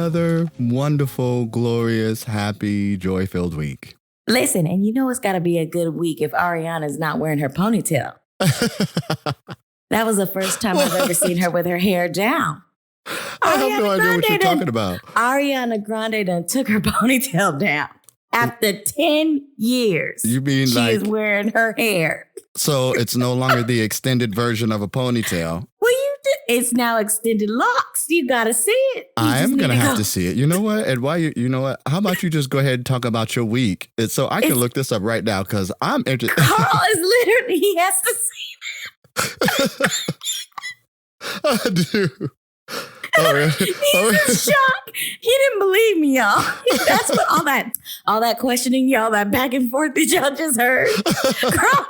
another wonderful, glorious, happy, joy-filled week. Listen, and you know it's got to be a good week if Ariana's not wearing her ponytail. That was the first time I've ever seen her with her hair down. I have no idea what you're talking about. Ariana Grande done took her ponytail down. After 10 years, You mean she like, is wearing her hair. so it's no longer the extended version of a ponytail. Well, it's now extended locks. You got to see it. I am going to have to see it. You know what? And why you know what? How about you just go ahead and talk about your week? So I can look this up right now because I'm interested. Karl is literally, he has to see it. I do. All right. He's in shock. He didn't believe me, y'all. That's what all that questioning, y'all, that back and forth that y'all just heard. Karl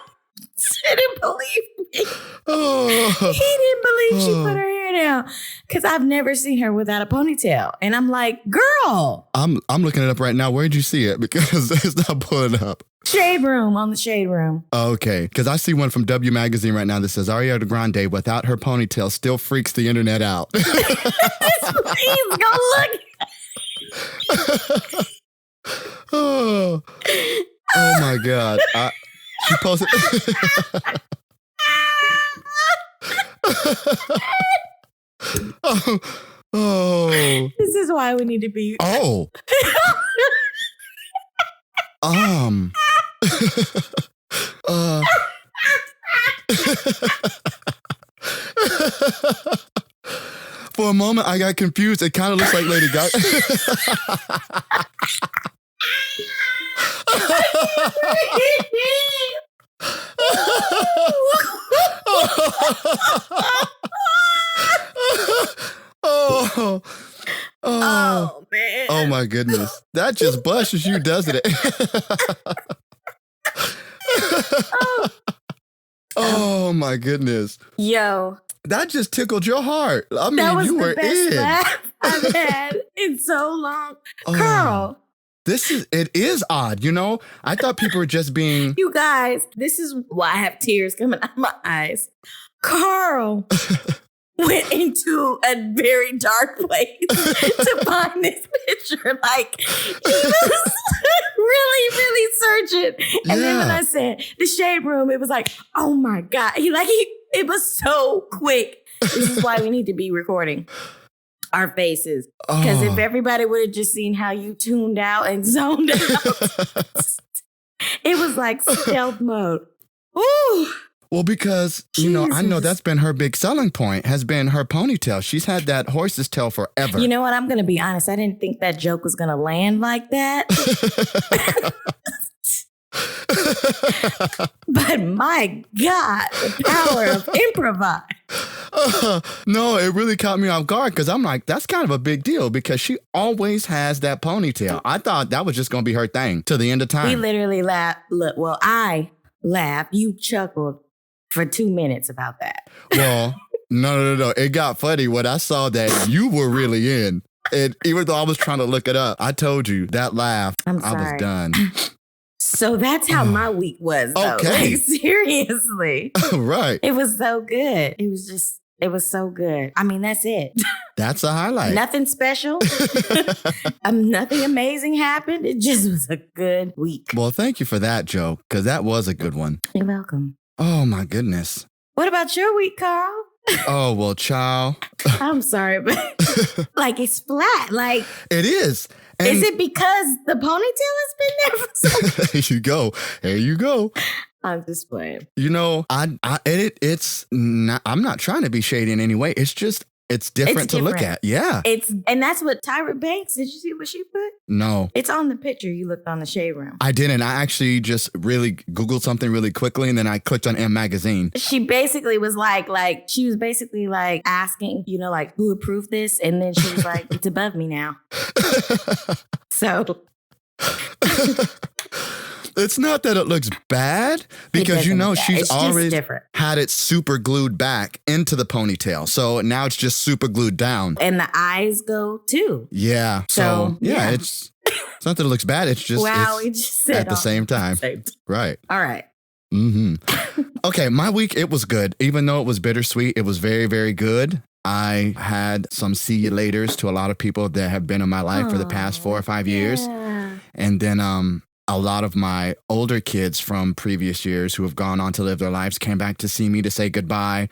didn't believe me. Oh. He didn't believe she put her hair down because I've never seen her without a ponytail. And I'm like, girl. I'm looking it up right now. Where did you see it? Because it's not pulling up. Shade Room, on the Shade Room. Okay, because I see one from W Magazine right now that says Ariana Grande without her ponytail still freaks the internet out. Please go look. Oh my God. She posted. Oh. This is why we need to be. Oh. For a moment, I got confused. It kind of looks like Lady Gaga. Oh, man. Oh, my goodness. That just bushes you, doesn't it? Oh, my goodness. Yo. That just tickled your heart. I mean, that was you the were best in. laugh I've had in so long. Oh. Karl. It is odd, you know? I thought people were just being... You guys, this is why I have tears coming out of my eyes. Karl went into a very dark place to find this picture. Like, he was really, really searching. And then when I said the Shade Room, it was like, oh my God. It was so quick. This is why we need to be recording our faces. Because if everybody would have just seen how you tuned out and zoned out, it was like stealth mode. Ooh. Well, because, you know, I know that's been her big selling point, has been her ponytail. She's had that horse's tail forever. You know what? I'm going to be honest. I didn't think that joke was going to land like that. But my God, the power of improvise. No, it really caught me off guard because I'm like, that's kind of a big deal because she always has that ponytail. I thought that was just going to be her thing till the end of time. We literally laughed. Look, well, I laughed. You chuckled for 2 minutes about that. Well, no. It got funny when I saw that you were really in. And even though I was trying to look it up, I told you that laugh, I was done. So that's how my week was, though. Okay. Like, seriously. Right. It was so good. It was so good. I mean, that's it. That's a highlight. Nothing special. Nothing amazing happened. It just was a good week. Well, thank you for that, Joe, because that was a good one. You're welcome. Oh, my goodness. What about your week, Karl? Oh, well, child. I'm sorry, but like it's flat. Like it is. And is it because the ponytail has been there for so long? There you go. I'm just playing. You know, it's not, I'm not trying to be shady in any way. It's just, it's different to look at. Yeah. And that's what Tyra Banks, did you see what she put? No. It's on the picture you looked on the Shade Room. I didn't. I actually just really Googled something really quickly and then I clicked on M Magazine. She basically was she was basically like asking, you know, like who approved this? And then she was like, it's above me now. So. It's not that it looks bad because, you know, she's already had it super glued back into the ponytail. So now it's just super glued down. And the eyes go too. Yeah. So yeah, it's not that it looks bad. It's just, we just said at the same time. Right. All right. Mm-hmm. Okay. My week, it was good. Even though it was bittersweet, it was very, very good. I had some see you laters to a lot of people that have been in my life for the past 4 or 5 years. And then a lot of my older kids from previous years who have gone on to live their lives came back to see me to say goodbye.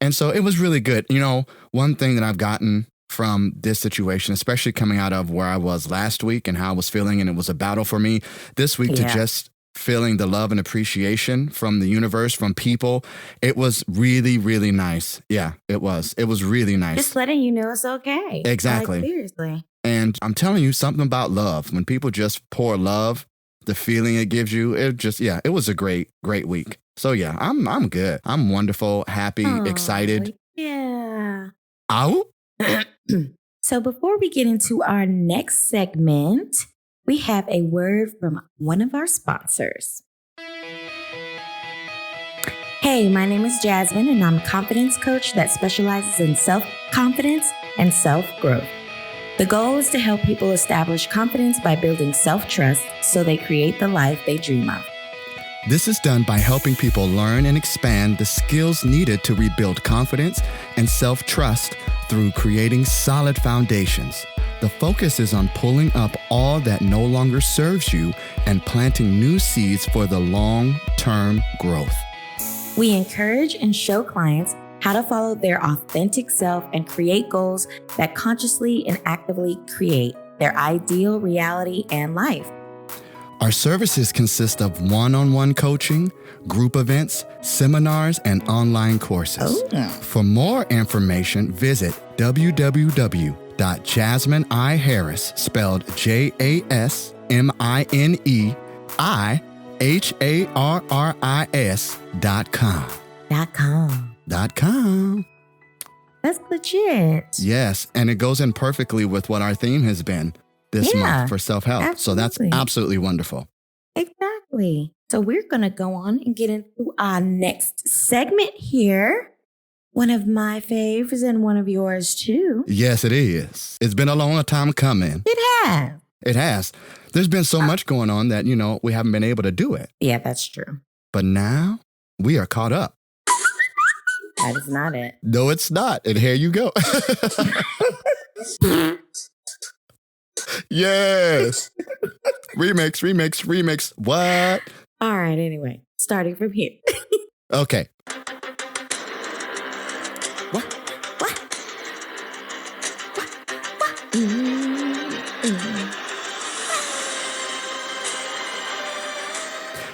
And so it was really good. You know, one thing that I've gotten from this situation, especially coming out of where I was last week and how I was feeling, and it was a battle for me this week to just feeling the love and appreciation from the universe, from people. It was really, really nice. Yeah, it was. It was really nice. Just letting you know it's okay. Exactly. Like, seriously. And I'm telling you something about love. When people just pour love, the feeling it gives you, it was a great, great week. So yeah, I'm good. I'm wonderful, happy, excited. Yeah. Ow. So before we get into our next segment, we have a word from one of our sponsors. Hey, my name is Jasmine, and I'm a confidence coach that specializes in self-confidence and self-growth. The goal is to help people establish confidence by building self-trust so they create the life they dream of. This is done by helping people learn and expand the skills needed to rebuild confidence and self-trust through creating solid foundations. The focus is on pulling up all that no longer serves you and planting new seeds for the long-term growth. We encourage and show clients how to follow their authentic self and create goals that consciously and actively create their ideal reality and life. Our services consist of one-on-one coaching, group events, seminars, and online courses. For more information, visit www.jasmineiharris, spelled JasmineiHarris.com. That's legit. Yes, and it goes in perfectly with what our theme has been this month for self-help. Absolutely. So that's absolutely wonderful. Exactly. So we're going to go on and get into our next segment here. One of my faves and one of yours too. Yes, it is. It's been a long time coming. It has. It has. There's been so much going on that, we haven't been able to do it. Yeah, that's true. But now we are caught up. That is not it. No, it's not. And here you go. Yes. Remix. What? All right, anyway, starting from here. Okay. What?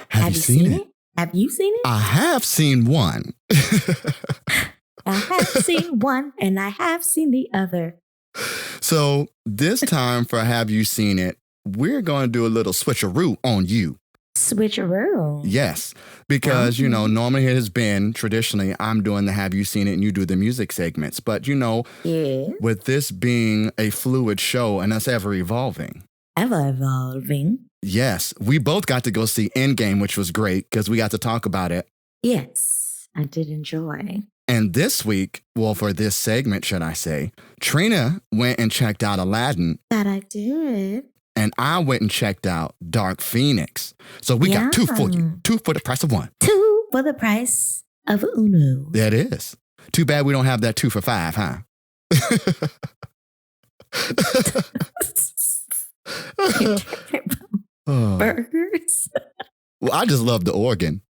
Have you seen it? Have you seen it? I have seen one. I have seen one and I have seen the other. So this time for Have You Seen It, we're going to do a little switcheroo on you. Switcheroo? Yes, because, normally it has been, traditionally, I'm doing the Have You Seen It and you do the music segments. But, with this being a fluid show and us ever evolving. Ever evolving. Yes, we both got to go see Endgame, which was great because we got to talk about it. Yes, I did enjoy. And this week, well, for this segment, should I say, Trina went and checked out Aladdin. That I did. And I went and checked out Dark Phoenix. So we got 2 for you. 2 for the price of 1. 2 for the price of uno. That is. Too bad we don't have that 2 for 5, huh? Burgers. Well, I just love the organ.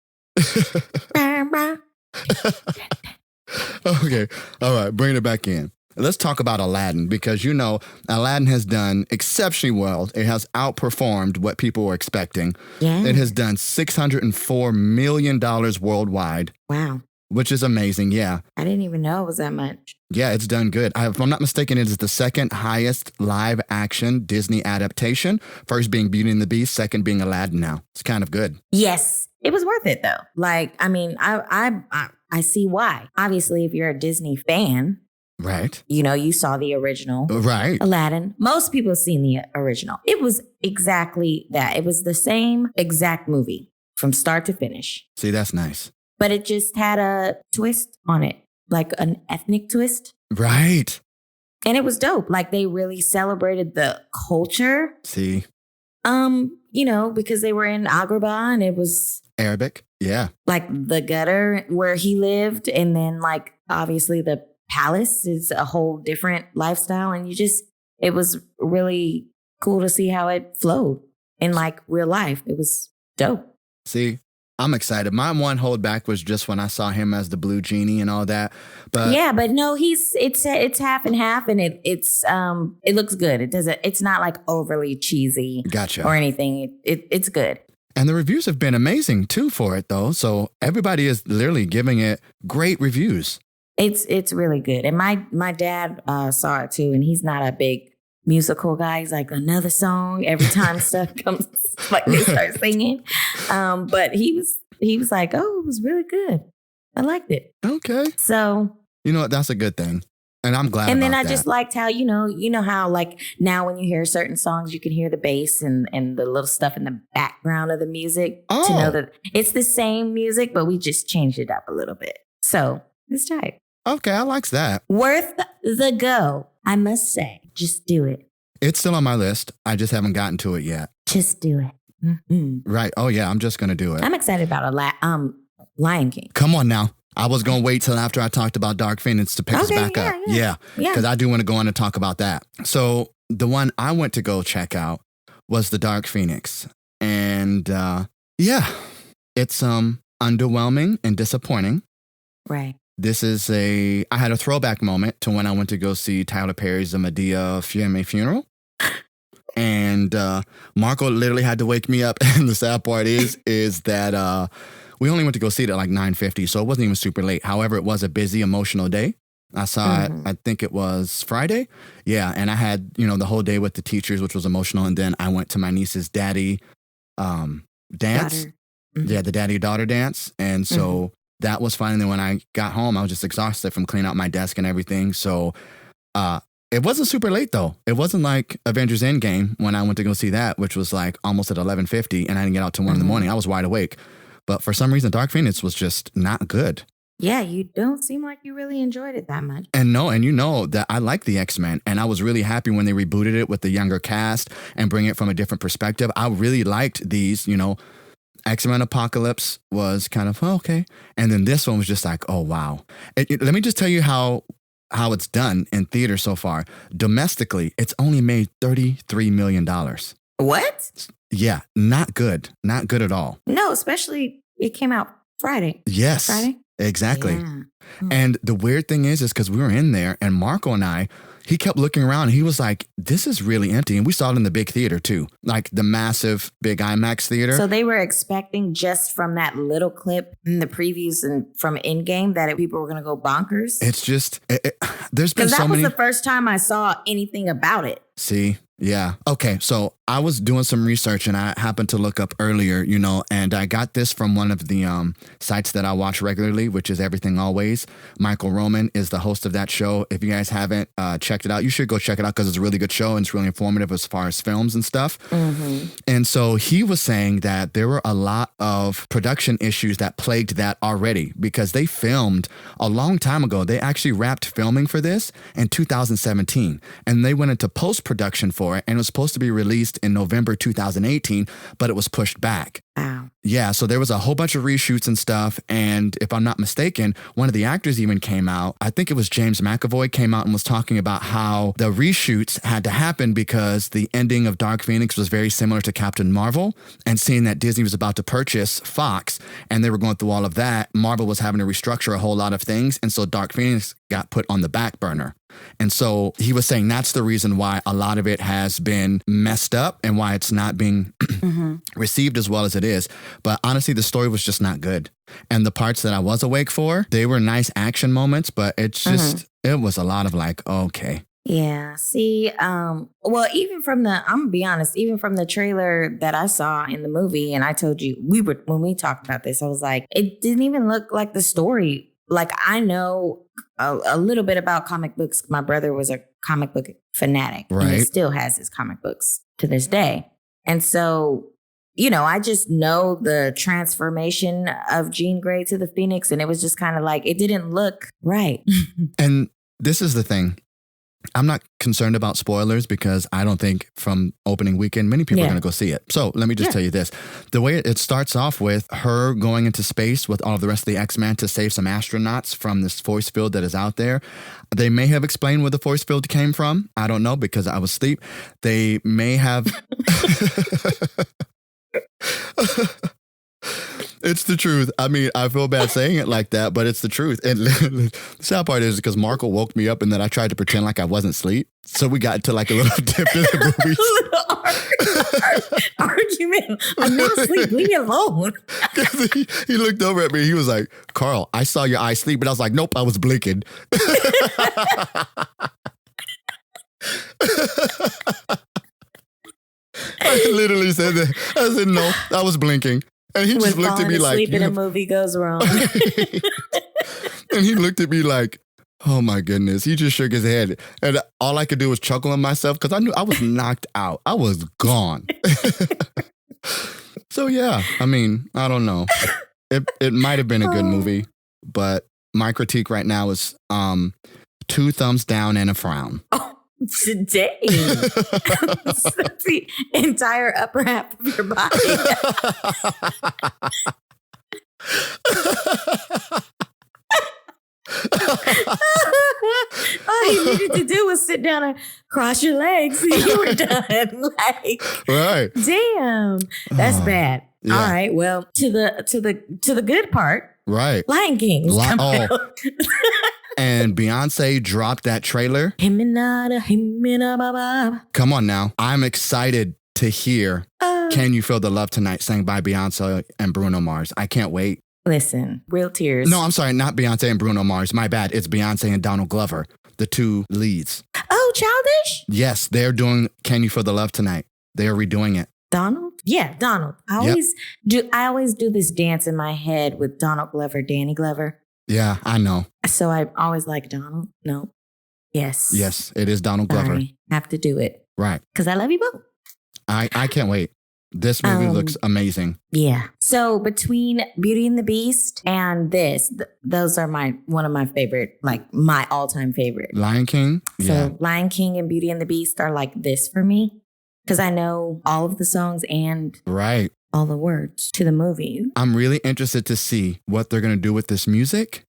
Okay. All right. Bring it back in. Let's talk about Aladdin because, Aladdin has done exceptionally well. It has outperformed what people were expecting. Yeah. It has done $604 million worldwide. Wow. Which is amazing. Yeah. I didn't even know it was that much. Yeah, it's done good. If I'm not mistaken, it is the second highest live action Disney adaptation. First being Beauty and the Beast, second being Aladdin now. It's kind of good. Yes. It was worth it though. I see why. Obviously, if you're a Disney fan, right. You saw the original. Right. Aladdin. Most people have seen the original. It was exactly that. It was the same exact movie from start to finish. See, that's nice. But it just had a twist on it, like an ethnic twist. Right. And it was dope. Like they really celebrated the culture. See. Because they were in Agrabah and it was Arabic. Yeah. Like the gutter where he lived. And then like obviously the palace is a whole different lifestyle. And it was really cool to see how it flowed in like real life. It was dope. See, I'm excited. My one holdback was just when I saw him as the blue genie and all that. But yeah, but no, it's half and half, and it looks good. It's not like overly cheesy, gotcha, or anything. It's good. And the reviews have been amazing too for it though. So everybody is literally giving it great reviews. It's really good. And my dad saw it too, and he's not a big musical guy. He's like, another song every time stuff comes, like they start singing. But he was like, oh, it was really good. I liked it. Okay. So you know what? That's a good thing. And I'm glad. And then I just liked how, you know how like now when you hear certain songs, you can hear the bass and the little stuff in the background of the music to know that it's the same music, but we just changed it up a little bit. So it's tight. Okay, I likes that. Worth the go, I must say. Just do it. It's still on my list. I just haven't gotten to it yet. Just do it. Mm-hmm. Right. Oh yeah, I'm just gonna do it. I'm excited about Lion King. Come on now. I was going to wait till after I talked about Dark Phoenix to pick us back up. Yeah. Because I do want to go on and talk about that. So the one I went to go check out was the Dark Phoenix. And it's underwhelming and disappointing. Right. This is I had a throwback moment to when I went to go see Tyler Perry's The Medea Fiemme Funeral. And Marco literally had to wake me up. And the sad part is that we only went to go see it at like 9:50, so it wasn't even super late. However, it was a busy, emotional day. I saw it, I think it was Friday. Yeah, and I had, the whole day with the teachers, which was emotional. And then I went to my niece's daddy dance. Mm-hmm. Yeah, the daddy-daughter dance. And so that was fun. And then when I got home, I was just exhausted from cleaning out my desk and everything. So it wasn't super late, though. It wasn't like Avengers Endgame when I went to go see that, which was like almost at 11:50, and I didn't get out till 1 in the morning. I was wide awake. But for some reason, Dark Phoenix was just not good. Yeah, you don't seem like you really enjoyed it that much. And you know that I like the X-Men, and I was really happy when they rebooted it with the younger cast and bring it from a different perspective. I really liked these, X-Men Apocalypse was kind of, okay. And then this one was just like, oh, wow. Let me just tell you how it's done in theater so far. Domestically, it's only made $33 million. What? Yeah, not good. Not good at all. No, especially it came out Friday. Yes. Friday? Exactly. Yeah. And the weird thing is because we were in there and Marco and I, he kept looking around and he was like, this is really empty. And we saw it in the big theater too, like the massive big IMAX theater. So they were expecting just from that little clip in the previews and from Endgame that people were going to go bonkers. It's just, there's been so many. Because that was the first time I saw anything about it. See? Yeah. Okay. So I was doing some research and I happened to look up earlier, and I got this from one of the sites that I watch regularly, which is Everything Always. Michael Roman is the host of that show. If you guys haven't checked it out, you should go check it out because it's a really good show and it's really informative as far as films and stuff. Mm-hmm. And so he was saying that there were a lot of production issues that plagued that already because they filmed a long time ago. They actually wrapped filming for this in 2017 and they went into post-production for it, and it was supposed to be released in November 2018, but it was pushed back. Wow. Yeah, so there was a whole bunch of reshoots and stuff, and if I'm not mistaken, one of the actors even came out. I think it was James McAvoy came out and was talking about how the reshoots had to happen because the ending of Dark Phoenix was very similar to Captain Marvel, and seeing that Disney was about to purchase Fox, and they were going through all of that, Marvel was having to restructure a whole lot of things, and so Dark Phoenix got put on the back burner. And so he was saying that's the reason why a lot of it has been messed up and why it's not being received as well as it is. But honestly, the story was just not good. And the parts that I was awake for, they were nice action moments, but it's just, it was a lot of like, okay. Yeah. See, well, even from I'm gonna be honest, even from the trailer that I saw in the movie, and I told you, when we talked about this, I was like, it didn't even look like the story. Like, I know a little bit about comic books. My brother was a comic book fanatic. Right. And he still has his comic books to this day. And so, I just know the transformation of Jean Grey to the Phoenix. And it was just kind of like, it didn't look right. And this is the thing. I'm not concerned about spoilers because I don't think from opening weekend, many people are going to go see it. So let me just tell you this. The way it starts off with her going into space with all of the rest of the X-Men to save some astronauts from this force field that is out there. They may have explained where the force field came from. I don't know because I was asleep. They may have... It's the truth. I mean, I feel bad saying it like that, but it's the truth. And the sad part is because Marco woke me up and then I tried to pretend like I wasn't asleep. So we got into like a little dip in the movies. Argument. I'm not asleep. Leave me alone. he looked over at me. He was like, Karl, I saw your eyes sleep. And I was like, nope, I was blinking. I literally said that. I said, no, I was blinking. And he just looked at me like... Sleep in a movie goes wrong. And he looked at me like, oh my goodness. He just shook his head. And all I could do was chuckle at myself because I knew I was knocked out. I was gone. So yeah, I mean, I don't know. It might have been a good movie, but my critique right now is 2 thumbs down and a frown. Oh. Today, that's the entire upper half of your body. All you needed to do was sit down and cross your legs, and you were done. Like, right? Damn, that's bad. Yeah. All right, well, to the good part, right? Lion King. And Beyonce dropped that trailer. Come on now. I'm excited to hear Can You Feel the Love Tonight sang by Beyonce and Bruno Mars. I can't wait. Listen, real tears. No, I'm sorry, not Beyonce and Bruno Mars. My bad. It's Beyonce and Donald Glover, the 2 leads. Oh, Childish? Yes, they're doing Can You Feel the Love Tonight. They're redoing it. Donald? Yeah, Donald. I always do this dance in my head with Donald Glover, Danny Glover. Yeah, I know. So I always like Donald. No. Yes. Yes, it is Donald Glover. Sorry, have to do it. Right. Because I love you both. I can't wait. This movie looks amazing. Yeah. So between Beauty and the Beast and this, those are one of my favorite, like my all-time favorite. Lion King? So Lion King and Beauty and the Beast are like this for me. Because I know all of the songs and all the words to the movie. I'm really interested to see what they're going to do with this music.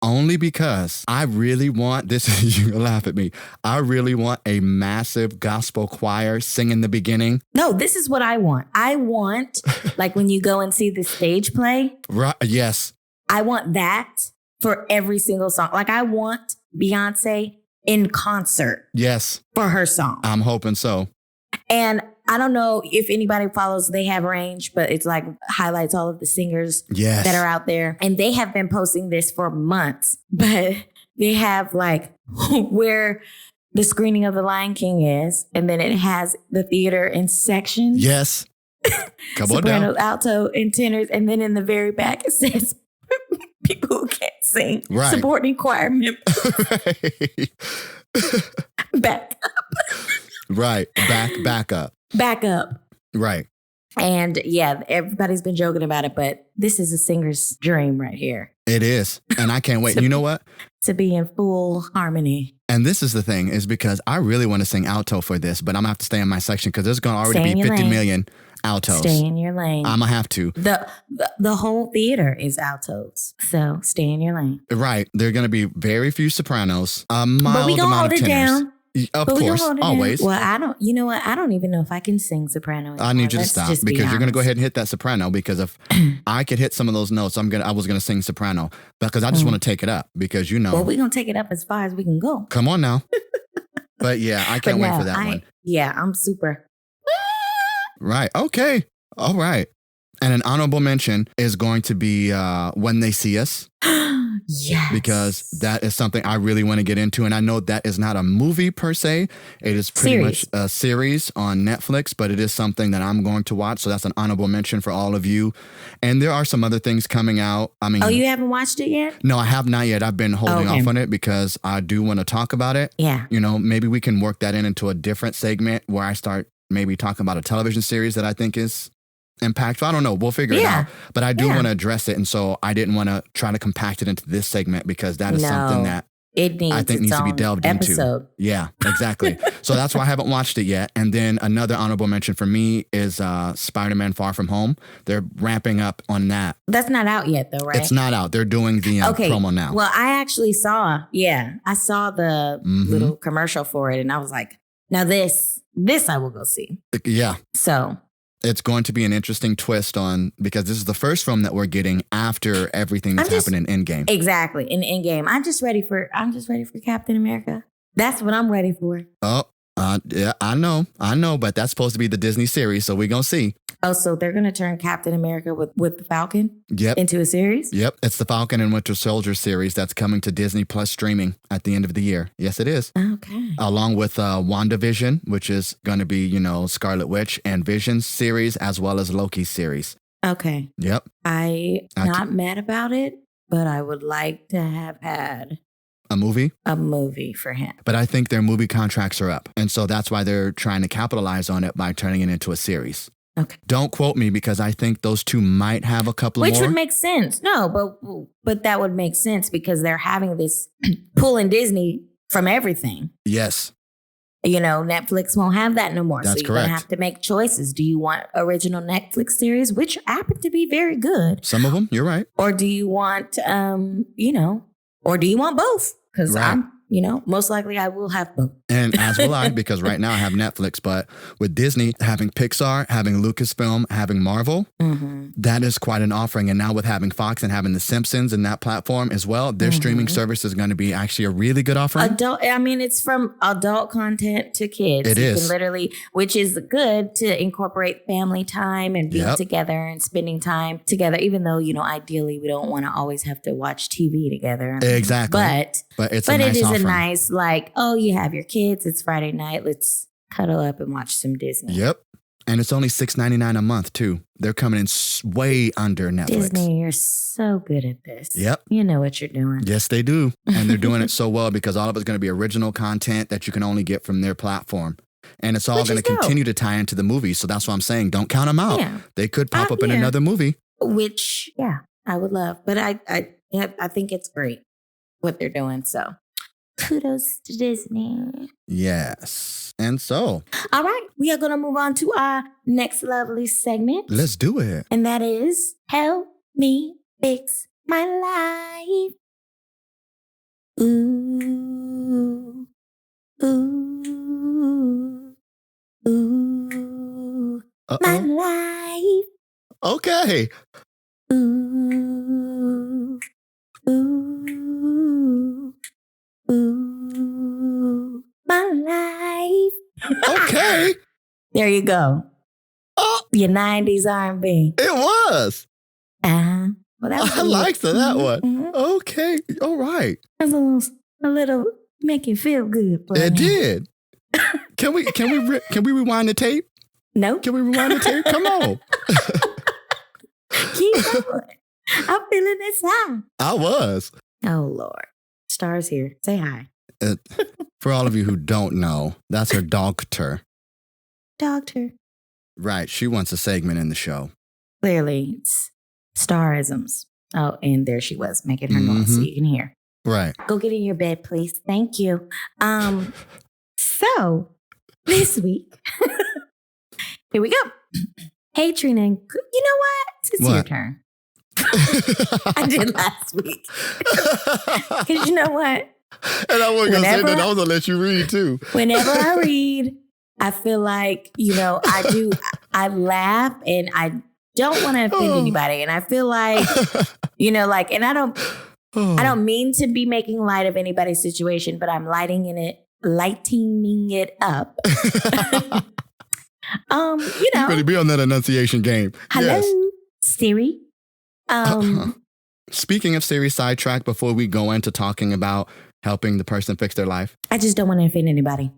Only because I really want this. You laugh at me. I really want a massive gospel choir singing the beginning. No, this is what I want. I want, like when you go and see the stage play. Right. Yes. I want that for every single song. Like I want Beyonce in concert. Yes. For her song. I'm hoping so. And I don't know if anybody follows They Have Range, but it's like highlights all of the singers that are out there. And they have been posting this for months, but they have like where the screening of The Lion King is. And then it has the theater in sections. Yes. Soprano, alto, and tenors. And then in the very back, it says people who can't sing. Right. Supporting choir members. Back up. Right. Back up. Back up. Right. And yeah, everybody's been joking about it, but this is a singer's dream right here. It is. And I can't wait. You know what? To be in full harmony. And this is the thing, is because I really want to sing alto for this, but I'm going to have to stay in my section because there's going to already be 50 million altos. Stay in your lane. I'm going to have to. The whole theater is altos. So stay in your lane. Right. There are going to be very few sopranos, a mild but we gonna amount hold of it tenors. Down. Of course, always. Well, you know what? I don't even know if I can sing soprano anymore. I need you to stop because you're going to go ahead and hit that soprano because if I could hit some of those notes, I was going to sing soprano because I just want to take it up because you know. Well, we're going to take it up as far as we can go. Come on now. But yeah, I can't wait for that one. Yeah, I'm super. Right. Okay. All right. And an honorable mention is going to be When They See Us. Yes. Because that is something I really want to get into. And I know that is not a movie per se. It is pretty much a series on Netflix, but it is something that I'm going to watch. So that's an honorable mention for all of you. And there are some other things coming out. I mean, you haven't watched it yet? No, I have not yet. I've been holding off on it because I do want to talk about it. Yeah. You know, maybe we can work that into a different segment where I start maybe talking about a television series that I think is impactful. I don't know. We'll figure it out. But I do want to address it. And so I didn't want to try to compact it into this segment because that is something that It needs I think its needs to be own delved episode. into. Yeah, exactly. So that's why I haven't watched it yet. And then another honorable mention for me is Spider-Man Far From Home. They're ramping up on that. That's not out yet, though, right? It's not out. They're doing the promo now. Well, I actually saw the little commercial for it, and I was like, now this I will go see. Yeah. So it's going to be an interesting twist because this is the first film that we're getting after everything that's happened in Endgame. Exactly. In Endgame. I'm just ready for Captain America. That's what I'm ready for. Oh, yeah, I know, but that's supposed to be the Disney series, so we're going to see. Oh, so they're going to turn Captain America with the Falcon into a series? Yep. It's the Falcon and Winter Soldier series that's coming to Disney Plus streaming at the end of the year. Yes, it is. Okay. Along with WandaVision, which is going to be, Scarlet Witch and Vision's series, as well as Loki's series. Okay. Yep. I'm not mad about it, but I would like to have had a movie for him. But I think their movie contracts are up. And so that's why they're trying to capitalize on it by turning it into a series. Okay. Don't quote me because I think those two might have a couple more. Which would make sense. No, but that would make sense because they're having this pulling Disney from everything. Yes. Netflix won't have that no more. That's so you're correct. going to have to make choices. Do you want original Netflix series, which happen to be very good? Some of them, you're right. Or do you want, or do you want both? Because I'm, most likely I will have both. And as will I, because right now I have Netflix. But with Disney having Pixar, having Lucasfilm, having Marvel, that is quite an offering. And now with having Fox and having The Simpsons and that platform as well, their streaming service is going to be actually a really good offering. It's from adult content to kids. It is. Can literally, which is good to incorporate family time and being together and spending time together, even though, ideally we don't want to always have to watch TV together. Exactly. But it's a nice it is offering. a nice, you have your kids, it's Friday night, let's cuddle up and watch some Disney. Yep. And it's only $6.99 a month, too. They're coming in way under Netflix. Disney, you're so good at this. Yep. You know what you're doing. Yes, they do. And they're doing it so well because all of it's going to be original content that you can only get from their platform. And it's all going to continue to tie into the movies. So that's why I'm saying don't count them out. Yeah. They could pop up in another movie. Which, I would love. But I think it's great what they're doing. So kudos to Disney. Yes. And so. All right. We are going to move on to our next lovely segment. Let's do it. And that is Help Me Fix My Life. Ooh. Ooh. Ooh. My life. Okay. Ooh. Ooh. Ooh, my life. Okay. There you go. Oh, your 90s R&B. It was. Well, that I liked that one. Mm-hmm. Okay. All right. It was a little make you feel good. It did. Can we rewind the tape? No. Can we rewind the tape? Come on. Keep going. I'm feeling this high. I was. Oh, Lord. Star's here. Say hi. For all of you who don't know, that's her doctor. Doctor. Right. She wants a segment in the show. Clearly, it's starisms. Oh, and there she was making her noise so you can hear. Right. Go get in your bed, please. Thank you. So this week, here we go. Hey, Trina. You know what? It's your turn. I did last week. Because you know what? And I wasn't going to say that. I was going to let you read too. Whenever I read, I feel like, I laugh and I don't want to offend anybody. And I feel like, and I don't mean to be making light of anybody's situation, but I'm lightening it up. You better be on that enunciation game. Hello, yes. Siri. Speaking of Siri sidetrack, before we go into talking about helping the person fix their life. I just don't want to offend anybody.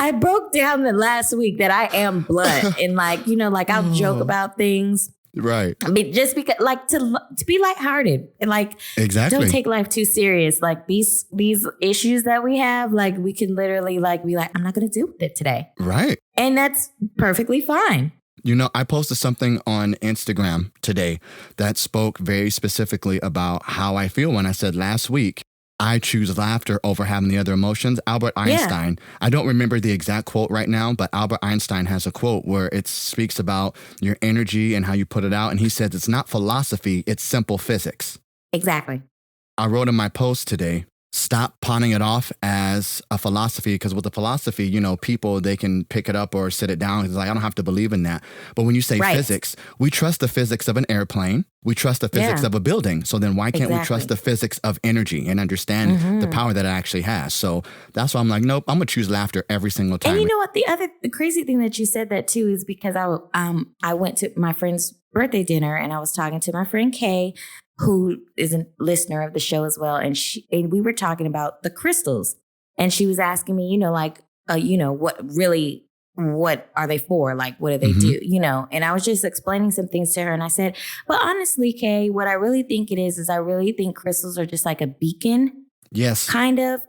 I broke down the last week that I am blunt and I'll joke about things. Right. I mean, just because, like, to be lighthearted and like, Exactly. don't take life too serious. Like these issues that we have, like we can literally like be like, I'm not going to deal with it today. Right. And that's perfectly fine. You know, I posted something on Instagram today that spoke very specifically about how I feel when I said last week, I choose laughter over having the other emotions. Albert Einstein, I don't remember the exact quote right now, but Albert Einstein has a quote where it speaks about your energy and how you put it out. And he says, it's not philosophy, it's simple physics. Exactly. I wrote in my post today, stop pawning it off as a philosophy, because with the philosophy, you know, people, they can pick it up or sit it down. It's like, I don't have to believe in that. But when you say physics, we trust the physics of an airplane. We trust the physics of a building. So then why can't we trust the physics of energy and understand the power that it actually has? So that's why I'm like, nope, I'm going to choose laughter every single time. And you know what? The crazy thing that you said that too is because I went to my friend's birthday dinner and I was talking to my friend Kay, who is a listener of the show as well. And we were talking about the crystals. And she was asking me, you know, like, what are they for? Like, what do they do? You know, and I was just explaining some things to her. And I said, well, honestly, Kay, what I really think it is I really think crystals are just like a beacon. Yes. Kind of,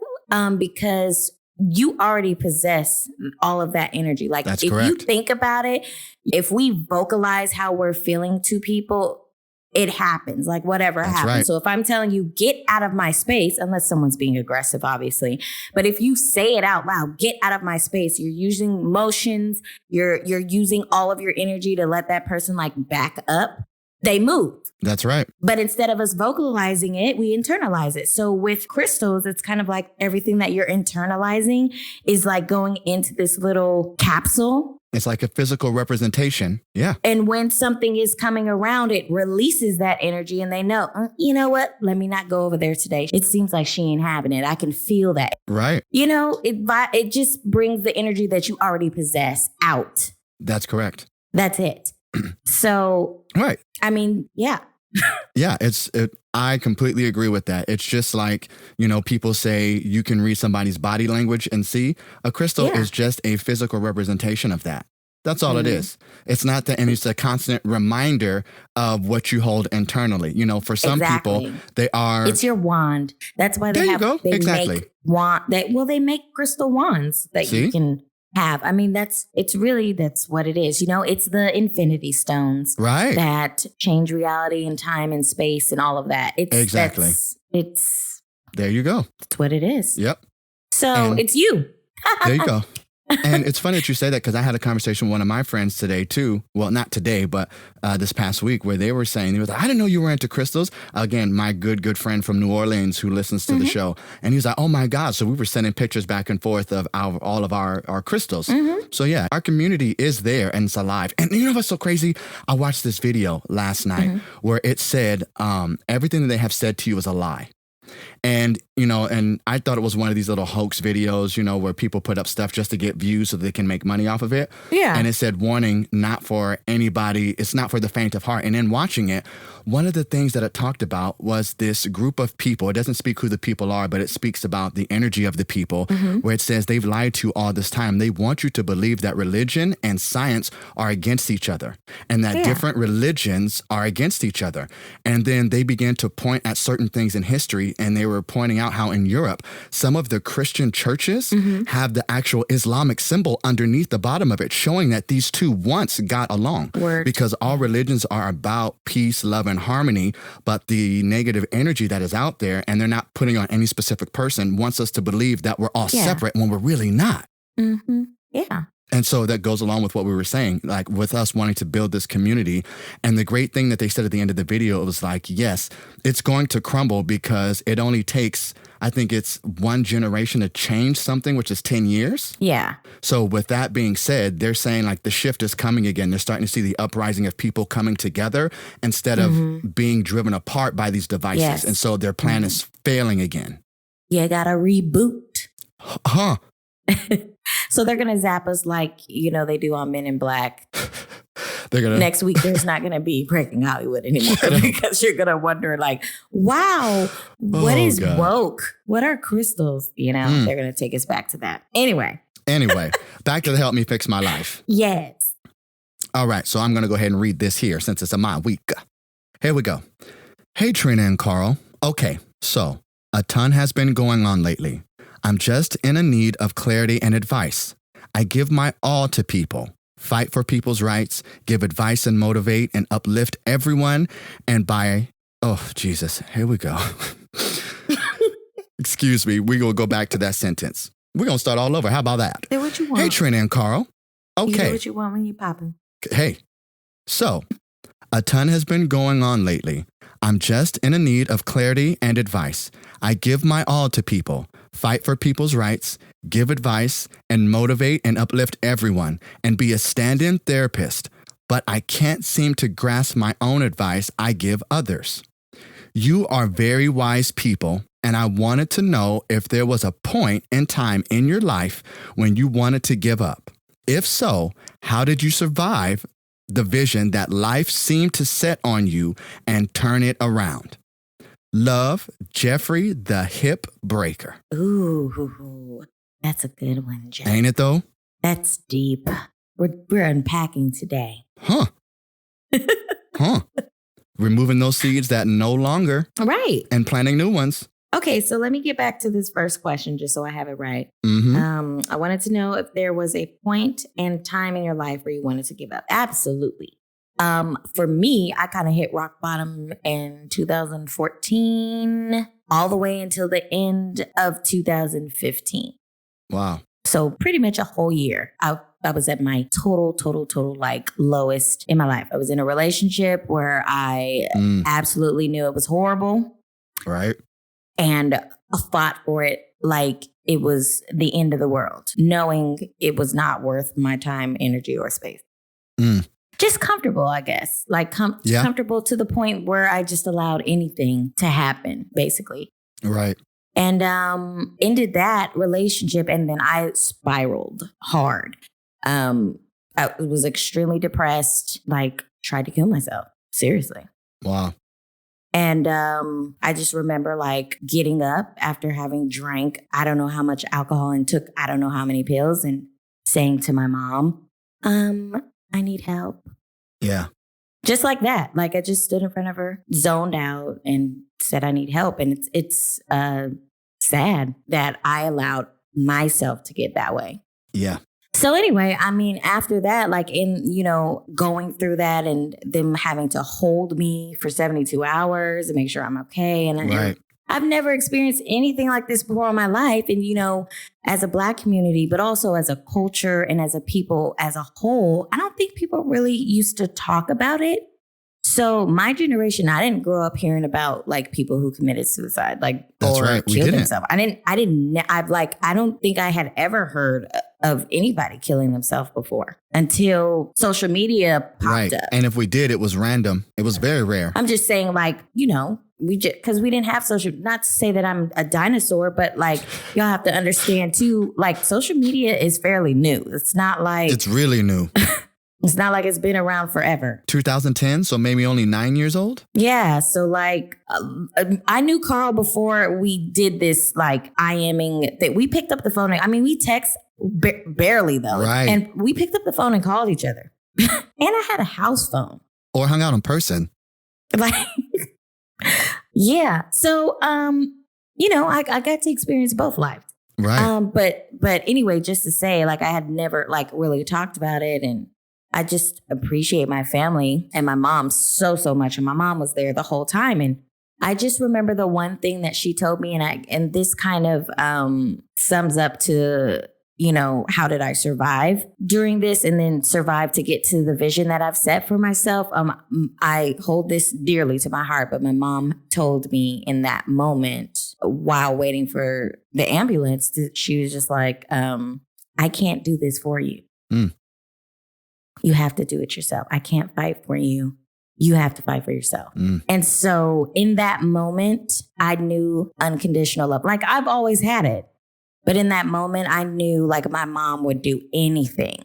because you already possess all of that energy. Like, that's if correct. you think about it, if we vocalize how we're feeling to people, it happens, like whatever happens. Right. So if I'm telling you, get out of my space, unless someone's being aggressive, obviously. But if you say it out loud, get out of my space, you're using motions, you're using all of your energy to let that person like back up. They move. That's right. But instead of us vocalizing it, we internalize it. So with crystals, it's kind of like everything that you're internalizing is like going into this little capsule. It's like a physical representation. Yeah. And when something is coming around, it releases that energy and they know, you know what? Let me not go over there today. It seems like she ain't having it. I can feel that. Right. You know, it just brings the energy that you already possess out. That's correct. That's it. So, right. I mean, yeah. Yeah, I completely agree with that. It's just like, you know, people say you can read somebody's body language and see. A crystal is just a physical representation of that. That's all it is. It's not that, and it's a constant reminder of what you hold internally. You know, for some people, it's your wand. That's why they make they make crystal wands that you can have. I mean, that's what it is. You know, it's the infinity stones, right? That change reality and time and space and all of that. There you go. That's what it is. Yep. So it's you. There you go. And it's funny that you say that, because I had a conversation with one of my friends today too. Well, not today, but this past week, where they were saying, they was like, I didn't know you were into crystals. Again, my good friend from New Orleans who listens to the show. And he was like, oh my God. So we were sending pictures back and forth of all of our crystals. So yeah, our community is there and it's alive. And you know what's so crazy? I watched this video last night where it said everything that they have said to you is a lie. And, you know, and I thought it was one of these little hoax videos, you know, where people put up stuff just to get views so they can make money off of it. Yeah. And it said, warning, not for anybody. It's not for the faint of heart. And in watching it, one of the things that it talked about was this group of people. It doesn't speak who the people are, but it speaks about the energy of the people, where it says they've lied to you all this time. They want you to believe that religion and science are against each other, and that different religions are against each other. And then they began to point at certain things in history, and they were pointing out how in Europe, some of the Christian churches have the actual Islamic symbol underneath the bottom of it, showing that these two once got along. Because all religions are about peace, love, and harmony, but the negative energy that is out there, and they're not putting on any specific person, wants us to believe that we're all separate when we're really not. Yeah. And so that goes along with what we were saying, like with us wanting to build this community. And the great thing that they said at the end of the video, it was like, yes, it's going to crumble because it only takes, I think it's one generation to change something, which is 10 years. Yeah. So with that being said, they're saying like the shift is coming again. They're starting to see the uprising of people coming together instead of being driven apart by these devices. Yes. And so their plan is failing again. You gotta reboot. Huh. So they're going to zap us like, you know, they do on Men in Black. Next week, there's not going to be Breaking Hollywood anymore because you're going to wonder like, wow, what is woke? What are crystals? You know, they're going to take us back to that. Anyway, back to the Help Me Fix My Life. Yes. All right, so I'm going to go ahead and read this here since it's a my week. Here we go. Hey, Trina and Karl. Okay, so a ton has been going on lately. I'm just in a need of clarity and advice. I give my all to people, fight for people's rights, give advice and motivate and uplift everyone. And Jesus, here we go. Excuse me, we're going to go back to that sentence. We're going to start all over. How about that? Say what you want. Hey, Trina and Karl. Okay. You know what you want when you popping. Hey, so a ton has been going on lately. I'm just in a need of clarity and advice. I give my all to people, fight for people's rights, give advice, and motivate and uplift everyone, and be a stand-in therapist. But I can't seem to grasp my own advice I give others. You are very wise people, and I wanted to know if there was a point in time in your life when you wanted to give up. If so, how did you survive the vision that life seemed to set on you and turn it around? Love, Jeffrey the Hip Breaker. Ooh, that's a good one, Jeff. Ain't it though? That's deep. We're unpacking today. Huh. Removing those seeds that no longer. Right. And planting new ones. Okay, so let me get back to this first question just so I have it right. Mm-hmm. I wanted to know if there was a point and time in your life where you wanted to give up. Absolutely. For me, I kind of hit rock bottom in 2014 all the way until the end of 2015. Wow. So pretty much a whole year. I was at my total like lowest in my life. I was in a relationship where I absolutely knew it was horrible. Right. And I fought for it like it was the end of the world, knowing it was not worth my time, energy, or space. Just comfortable, I guess. Like comfortable to the point where I just allowed anything to happen, basically. Right. And ended that relationship, and then I spiraled hard. I was extremely depressed, like tried to kill myself. Seriously. Wow. And I just remember like getting up after having drank, I don't know how much alcohol, and took I don't know how many pills, and saying to my mom, I need help. Yeah. Just like that. Like I just stood in front of her, zoned out, and said I need help. And it's sad that I allowed myself to get that way. Yeah. So anyway, I mean, after that, like going through that and them having to hold me for 72 hours and make sure I'm okay. And I've never experienced anything like this before in my life. And, as a Black community, but also as a culture and as a people as a whole, I don't think people really used to talk about it. So my generation, I didn't grow up hearing about like people who committed suicide, like or killed themselves. I don't think I had ever heard of anybody killing themselves before until social media popped up. And if we did, it was random. It was very rare. I'm just saying, like, because we didn't have social, not to say that I'm a dinosaur, but like y'all have to understand too, like social media is fairly new. It's not like it's really new. It's not like it's been around forever. 2010, so maybe only 9 years old? Yeah, so like I knew Karl before we did this like IMing that we picked up the phone. I mean, we text barely though. Right. And we picked up the phone and called each other. And I had a house phone. Or hung out in person. Like, yeah. So, I got to experience both lives. Right. But anyway, just to say, like, I had never like really talked about it, and I just appreciate my family and my mom so much. And my mom was there the whole time. And I just remember the one thing that she told me, and this kind of sums up to, how did I survive during this and then survive to get to the vision that I've set for myself. I hold this dearly to my heart, but my mom told me in that moment while waiting for the ambulance, she was just like, I can't do this for you. You have to do it yourself. I can't fight for you. You have to fight for yourself. And so in that moment, I knew unconditional love. Like I've always had it. But in that moment, I knew like my mom would do anything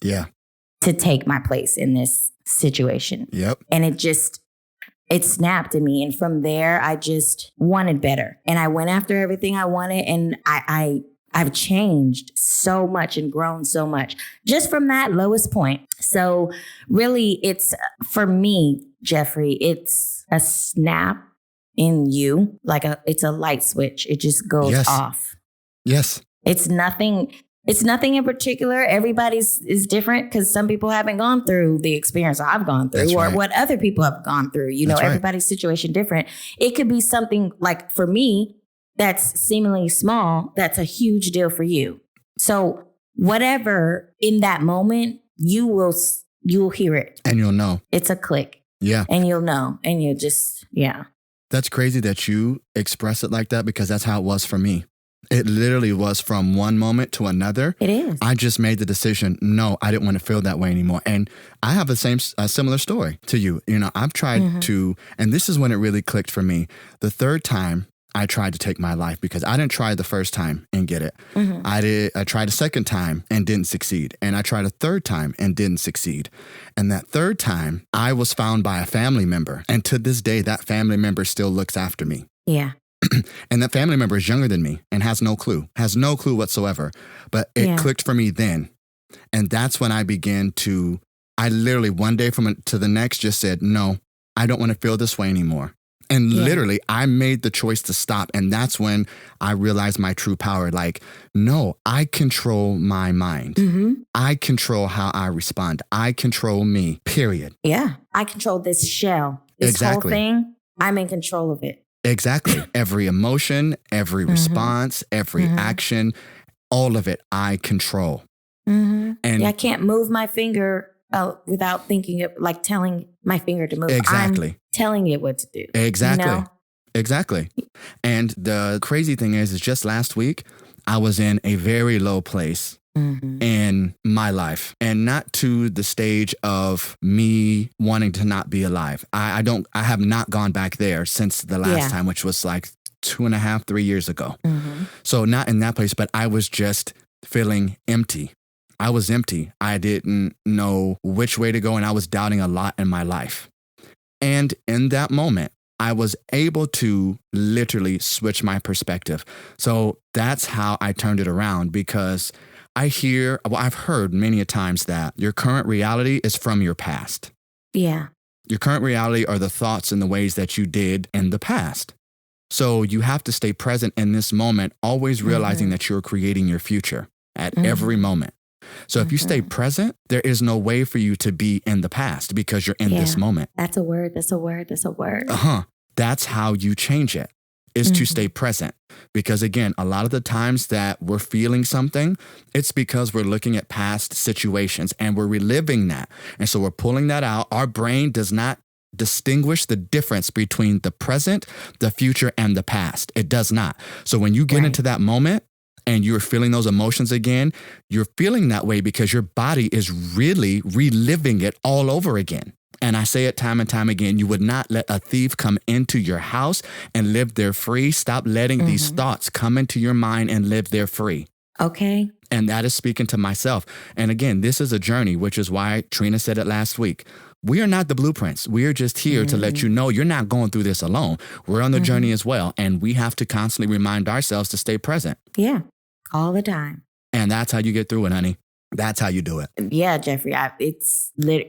to take my place in this situation. Yep. And it snapped in me. And from there, I just wanted better. And I went after everything I wanted. And I I've changed so much and grown so much just from that lowest point. So really, it's for me, Jeffrey, it's a snap in you, it's a light switch. It just goes off. Yes. It's nothing in particular. Everybody's is different because some people haven't gone through the experience I've gone through or what other people have gone through. You know, everybody's situation different. It could be something like for me, that's seemingly small. That's a huge deal for you. So whatever in that moment, you'll hear it. And you'll know. It's a click. Yeah. And you'll know. And you'll just, yeah. That's crazy that you express it like that because that's how it was for me. It literally was from one moment to another. It is. I just made the decision, no, I didn't want to feel that way anymore. And I have a similar story to you. You know, I've tried to, and this is when it really clicked for me. The third time I tried to take my life because I didn't try the first time and get it. I tried a second time and didn't succeed. And I tried a third time and didn't succeed. And that third time I was found by a family member. And to this day, that family member still looks after me. Yeah. And that family member is younger than me and has no clue whatsoever. But it clicked for me then. And that's when I began to, I literally one day to the next just said, no, I don't want to feel this way anymore. And literally, I made the choice to stop. And that's when I realized my true power. Like, no, I control my mind. I control how I respond. I control me, period. Yeah. I control this shell. This whole thing, I'm in control of it. Exactly. Every emotion, every response, every action, all of it, I control. And I can't move my finger without thinking of like telling my finger to move. Exactly. I'm telling it what to do. Exactly. You know? Exactly. And the crazy thing is just last week, I was in a very low place in my life, and not to the stage of me wanting to not be alive. I have not gone back there since the last time, which was like 2.5, 3 years ago. So not in that place, but I was just feeling empty. I was empty. I didn't know which way to go, and I was doubting a lot in my life. And in that moment, I was able to literally switch my perspective. So that's how I turned it around, because I've heard many a times that your current reality is from your past. Yeah. Your current reality are the thoughts and the ways that you did in the past. So you have to stay present in this moment, always realizing that you're creating your future at every moment. So if you stay present, there is no way for you to be in the past because you're in this moment. That's a word. That's a word. That's a word. That's how you change it, is to stay present. Because again, a lot of the times that we're feeling something, it's because we're looking at past situations and we're reliving that. And so we're pulling that out. Our brain does not distinguish the difference between the present, the future, and the past. It does not. So when you get into that moment, and you're feeling those emotions again, you're feeling that way because your body is really reliving it all over again. And I say it time and time again, you would not let a thief come into your house and live there free. Stop letting these thoughts come into your mind and live there free. Okay. And that is speaking to myself. And again, this is a journey, which is why Trina said it last week. We are not the blueprints. We are just here to let you know you're not going through this alone. We're on the journey as well. And we have to constantly remind ourselves to stay present. Yeah. All the time. And that's how you get through it, honey. That's how you do it. Yeah, Jeffrey,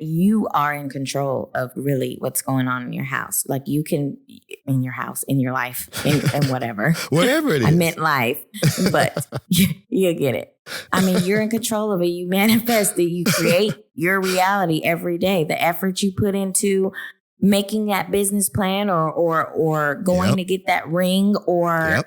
you are in control of really what's going on in your house. Like you can, in your house, in your life, and whatever. Whatever it is. I meant life, but you get it. I mean, you're in control of it. You manifest it. You create your reality every day. The effort you put into making that business plan or going to get that ring or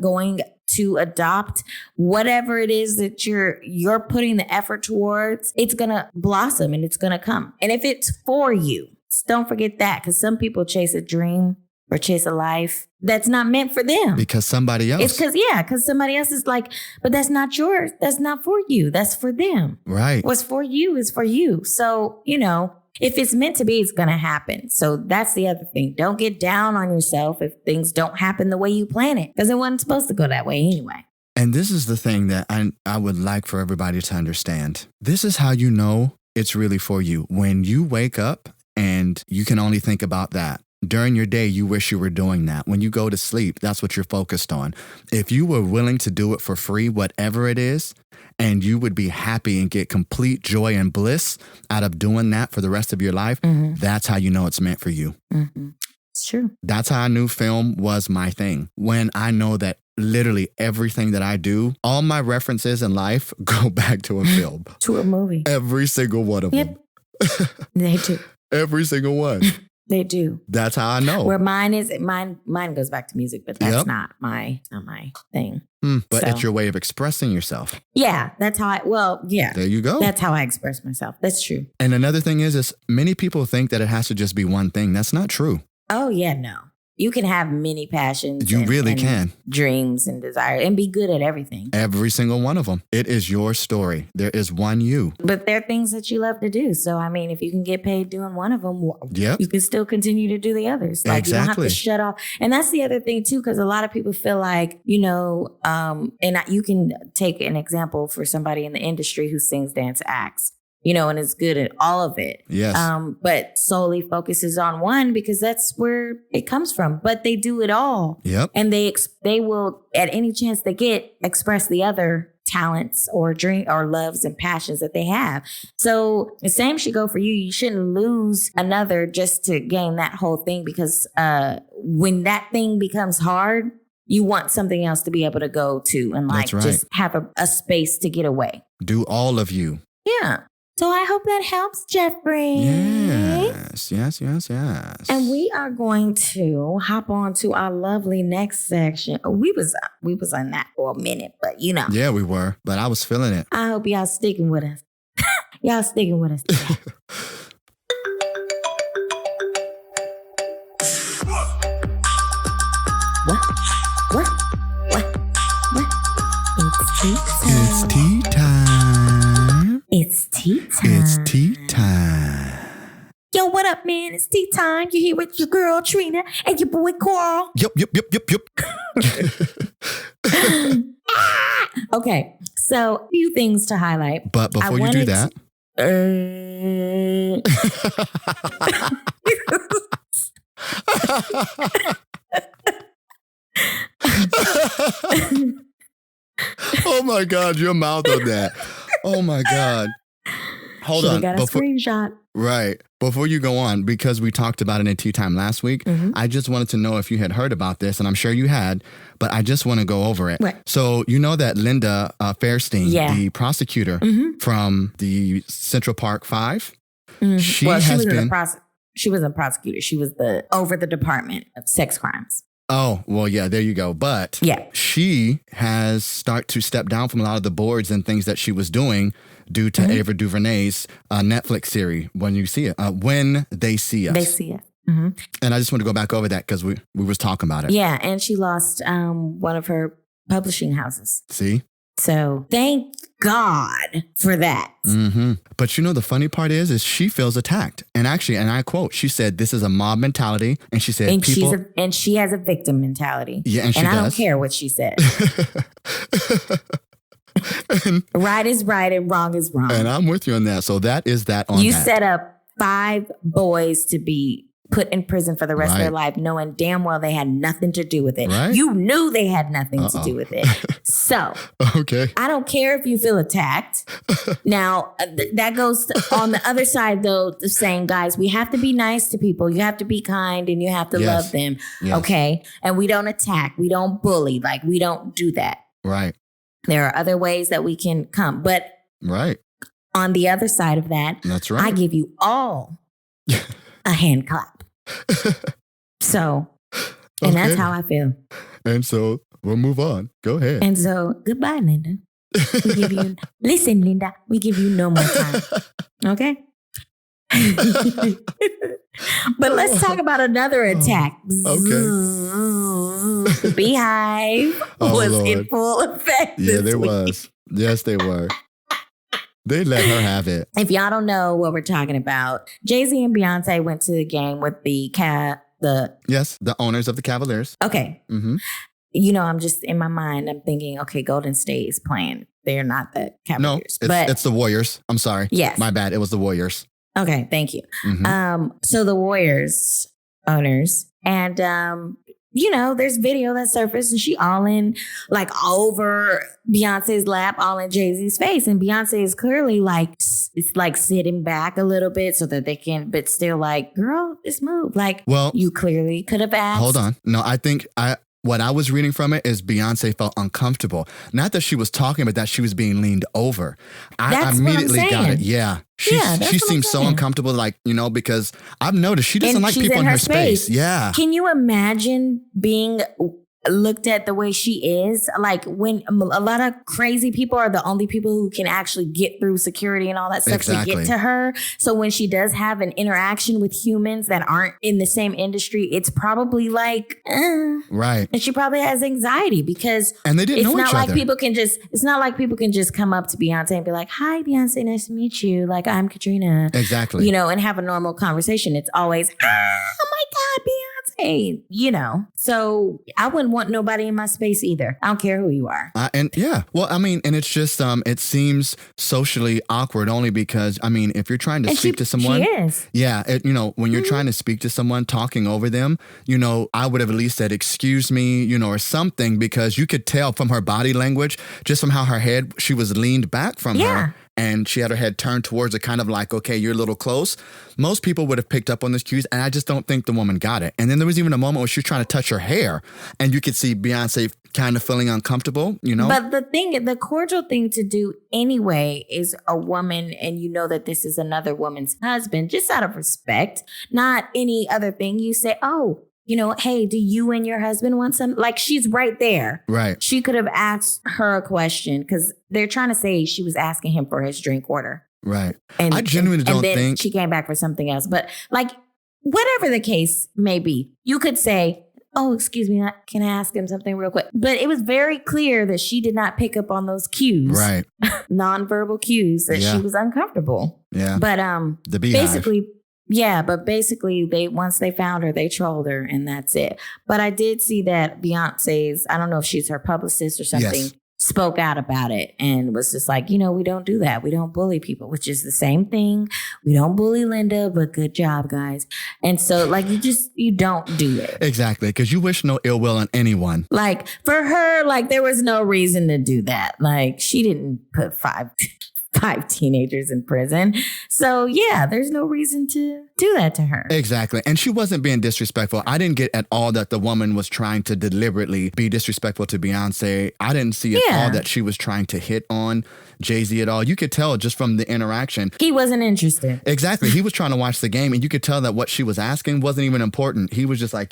going to adopt whatever it is that you're putting the effort towards, it's going to blossom and it's going to come. And if it's for you, don't forget that, because some people chase a dream or chase a life that's not meant for them. Because somebody else. It's because somebody else is like, but that's not yours. That's not for you. That's for them. Right. What's for you is for you. So, if it's meant to be, it's going to happen. So that's the other thing. Don't get down on yourself if things don't happen the way you plan it, because it wasn't supposed to go that way anyway. And this is the thing that I would like for everybody to understand. This is how you know it's really for you. When you wake up and you can only think about that. during your day, you wish you were doing that. When you go to sleep, that's what you're focused on. If you were willing to do it for free, whatever it is, and you would be happy and get complete joy and bliss out of doing that for the rest of your life, that's how you know it's meant for you. It's true. That's how I knew film was my thing. When I know that literally everything that I do, all my references in life go back to a film. To a movie. Every single one of them. They do. Every single one. They do. That's how I know. Where mine goes back to music, but that's not my thing. But it's your way of expressing yourself. Yeah, that's how there you go. That's how I express myself. That's true. And another thing is many people think that it has to just be one thing. That's not true. Oh, yeah, no. You can have many passions. You really can. Dreams and desires and be good at everything. Every single one of them. It is your story. There is one you. But there are things that you love to do. So, I mean, if you can get paid doing one of them, yep. you can still continue to do the others. Like, you don't have to shut off. And that's the other thing, too, because a lot of people feel like, you can take an example for somebody in the industry who sings, dance, acts. And is good at all of it. Yes. But solely focuses on one because that's where it comes from. But they do it all. Yep. And they will, at any chance they get, express the other talents or dream or loves and passions that they have. So the same should go for you. You shouldn't lose another just to gain that whole thing because when that thing becomes hard, you want something else to be able to go to and just have a space to get away. Do all of you. Yeah. So I hope that helps, Jeffrey. Yes. And we are going to hop on to our lovely next section. We was on that for a minute, but Yeah, we were, but I was feeling it. I hope y'all sticking with us. Y'all sticking with us today. What? It's tea time. It's tea time. It's tea time. It's tea time. Yo, what up, man? It's tea time. You're here with your girl, Trina, and your boy, Karl. Yep. Okay, so a few things to highlight. But before you do that... Oh my God, your mouth on that. Oh my God. Hold on. Got a screenshot. Right. Before you go on, because we talked about it in Tea Time last week, I just wanted to know if you had heard about this, and I'm sure you had, but I just want to go over it. Right. So you know that Linda Fairstein, the prosecutor from the Central Park 5, she wasn't a prosecutor. She was over the Department of Sex Crimes. Oh, well, yeah, there you go. But she has started to step down from a lot of the boards and things that she was doing due to Ava DuVernay's Netflix series, When You See It, When They See Us. They See It. And I just want to go back over that because we was talking about it. Yeah, and she lost one of her publishing houses. See? So thank God for that. But the funny part is she feels attacked. And actually, and I quote, she said, this is a mob mentality. And she said, and she has a victim mentality. Yeah, and I don't care what she said. Right is right and wrong is wrong. And I'm with you on that. So that is that on you that. Set up 5 boys to be put in prison for the rest of their life, knowing damn well they had nothing to do with it. Right? You knew they had nothing to do with it. So, I don't care if you feel attacked. Now, that goes on the other side, though, the saying, guys, we have to be nice to people. You have to be kind and you have to love them. Yes. Okay? And we don't attack. We don't bully. Like, we don't do that. Right. There are other ways that we can come. But on the other side of that, that's right. I give you all a hand clap. So, and that's how I feel. And so we'll move on. Go ahead. And so, goodbye, Linda. Listen, Linda, we give you no more time. Okay? But let's talk about another attack. Okay. The BeyHive was in full effect. Yeah, there was. Yes, they were. They let her have it. If y'all don't know what we're talking about, Jay-Z and Beyonce went to the game with the owners of the Cavaliers. Okay. I'm just in my mind, I'm thinking, okay, Golden State is playing. They're not the Cavaliers. No, it's the Warriors. I'm sorry. Yes. My bad. It was the Warriors. Okay, thank you. So the Warriors owners. And, there's video that surfaced and she all in like over Beyonce's lap, all in Jay-Z's face. And Beyonce is clearly like, it's like sitting back a little bit so that they can, but still like, girl, just move. Like, well, you clearly could have asked. Hold on. No, I think what I was reading from it is Beyonce felt uncomfortable. Not that she was talking, but that she was being leaned over. I immediately got it. Yeah. She seems so uncomfortable, like, because I've noticed she doesn't like people in her space. Yeah. Can you imagine being looked at the way she is? Like when a lot of crazy people are the only people who can actually get through security and all that stuff to get to her. So when she does have an interaction with humans that aren't in the same industry, it's probably like, right. And she probably has anxiety because and they didn't know each other. It's not like people can just come up to Beyonce and be like, hi, Beyonce, nice to meet you. Like, I'm Katrina. Exactly. And have a normal conversation. It's always, oh my God, Beyonce. So I wouldn't want nobody in my space either. I don't care who you are. And it's just, it seems socially awkward only because, if you're trying to speak to someone. She is. Yeah. When you're trying to speak to someone, talking over them, I would have at least said, excuse me, or something, because you could tell from her body language, just from how her head, she was leaned back from her. And she had her head turned towards it, kind of like, okay, you're a little close. Most people would have picked up on this cues, and I just don't think the woman got it. And then there was even a moment where she was trying to touch her hair, and you could see Beyonce kind of feeling uncomfortable, But the cordial thing to do anyway is a woman, and that this is another woman's husband, just out of respect, not any other thing. You say, oh, hey, do you and your husband want some? Like, she's right there. Right. She could have asked her a question because they're trying to say she was asking him for his drink order. Right. I genuinely don't think she came back for something else. But like, whatever the case may be, you could say, oh, excuse me, can I ask him something real quick? But it was very clear that she did not pick up on those cues. Right. Nonverbal cues that she was uncomfortable. Yeah. But the BeyHive. basically once they found her, they trolled her and that's it. But I did see that Beyonce's, I don't know if she's her publicist or something, spoke out about it and was just like, we don't do that. We don't bully people, which is the same thing. We don't bully Linda, but good job, guys. And so like, you don't do it. Exactly. Because you wish no ill will on anyone. Like for her, like there was no reason to do that. Like she didn't put five teenagers in prison. So yeah, there's no reason to do that to her. Exactly. And she wasn't being disrespectful. I didn't get at all that the woman was trying to deliberately be disrespectful to Beyonce. I didn't see at all that she was trying to hit on Jay-Z at all. You could tell just from the interaction. He wasn't interested. Exactly. He was trying to watch the game and you could tell that what she was asking wasn't even important. He was just like,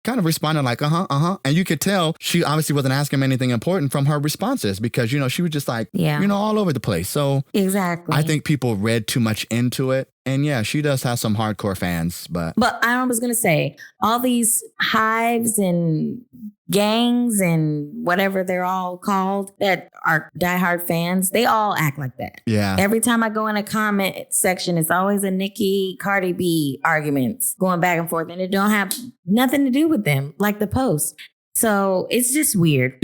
kind of responding like, And you could tell she obviously wasn't asking him anything important from her responses because, she was just like, all over the place. So exactly. I think people read too much into it. And yeah, she does have some hardcore fans, but I was going to say all these hives and gangs and whatever they're all called that are diehard fans, they all act like that. Yeah. Every time I go in a comment section, it's always a Nicki, Cardi B arguments going back and forth and it don't have nothing to do with them, like the post. So it's just weird.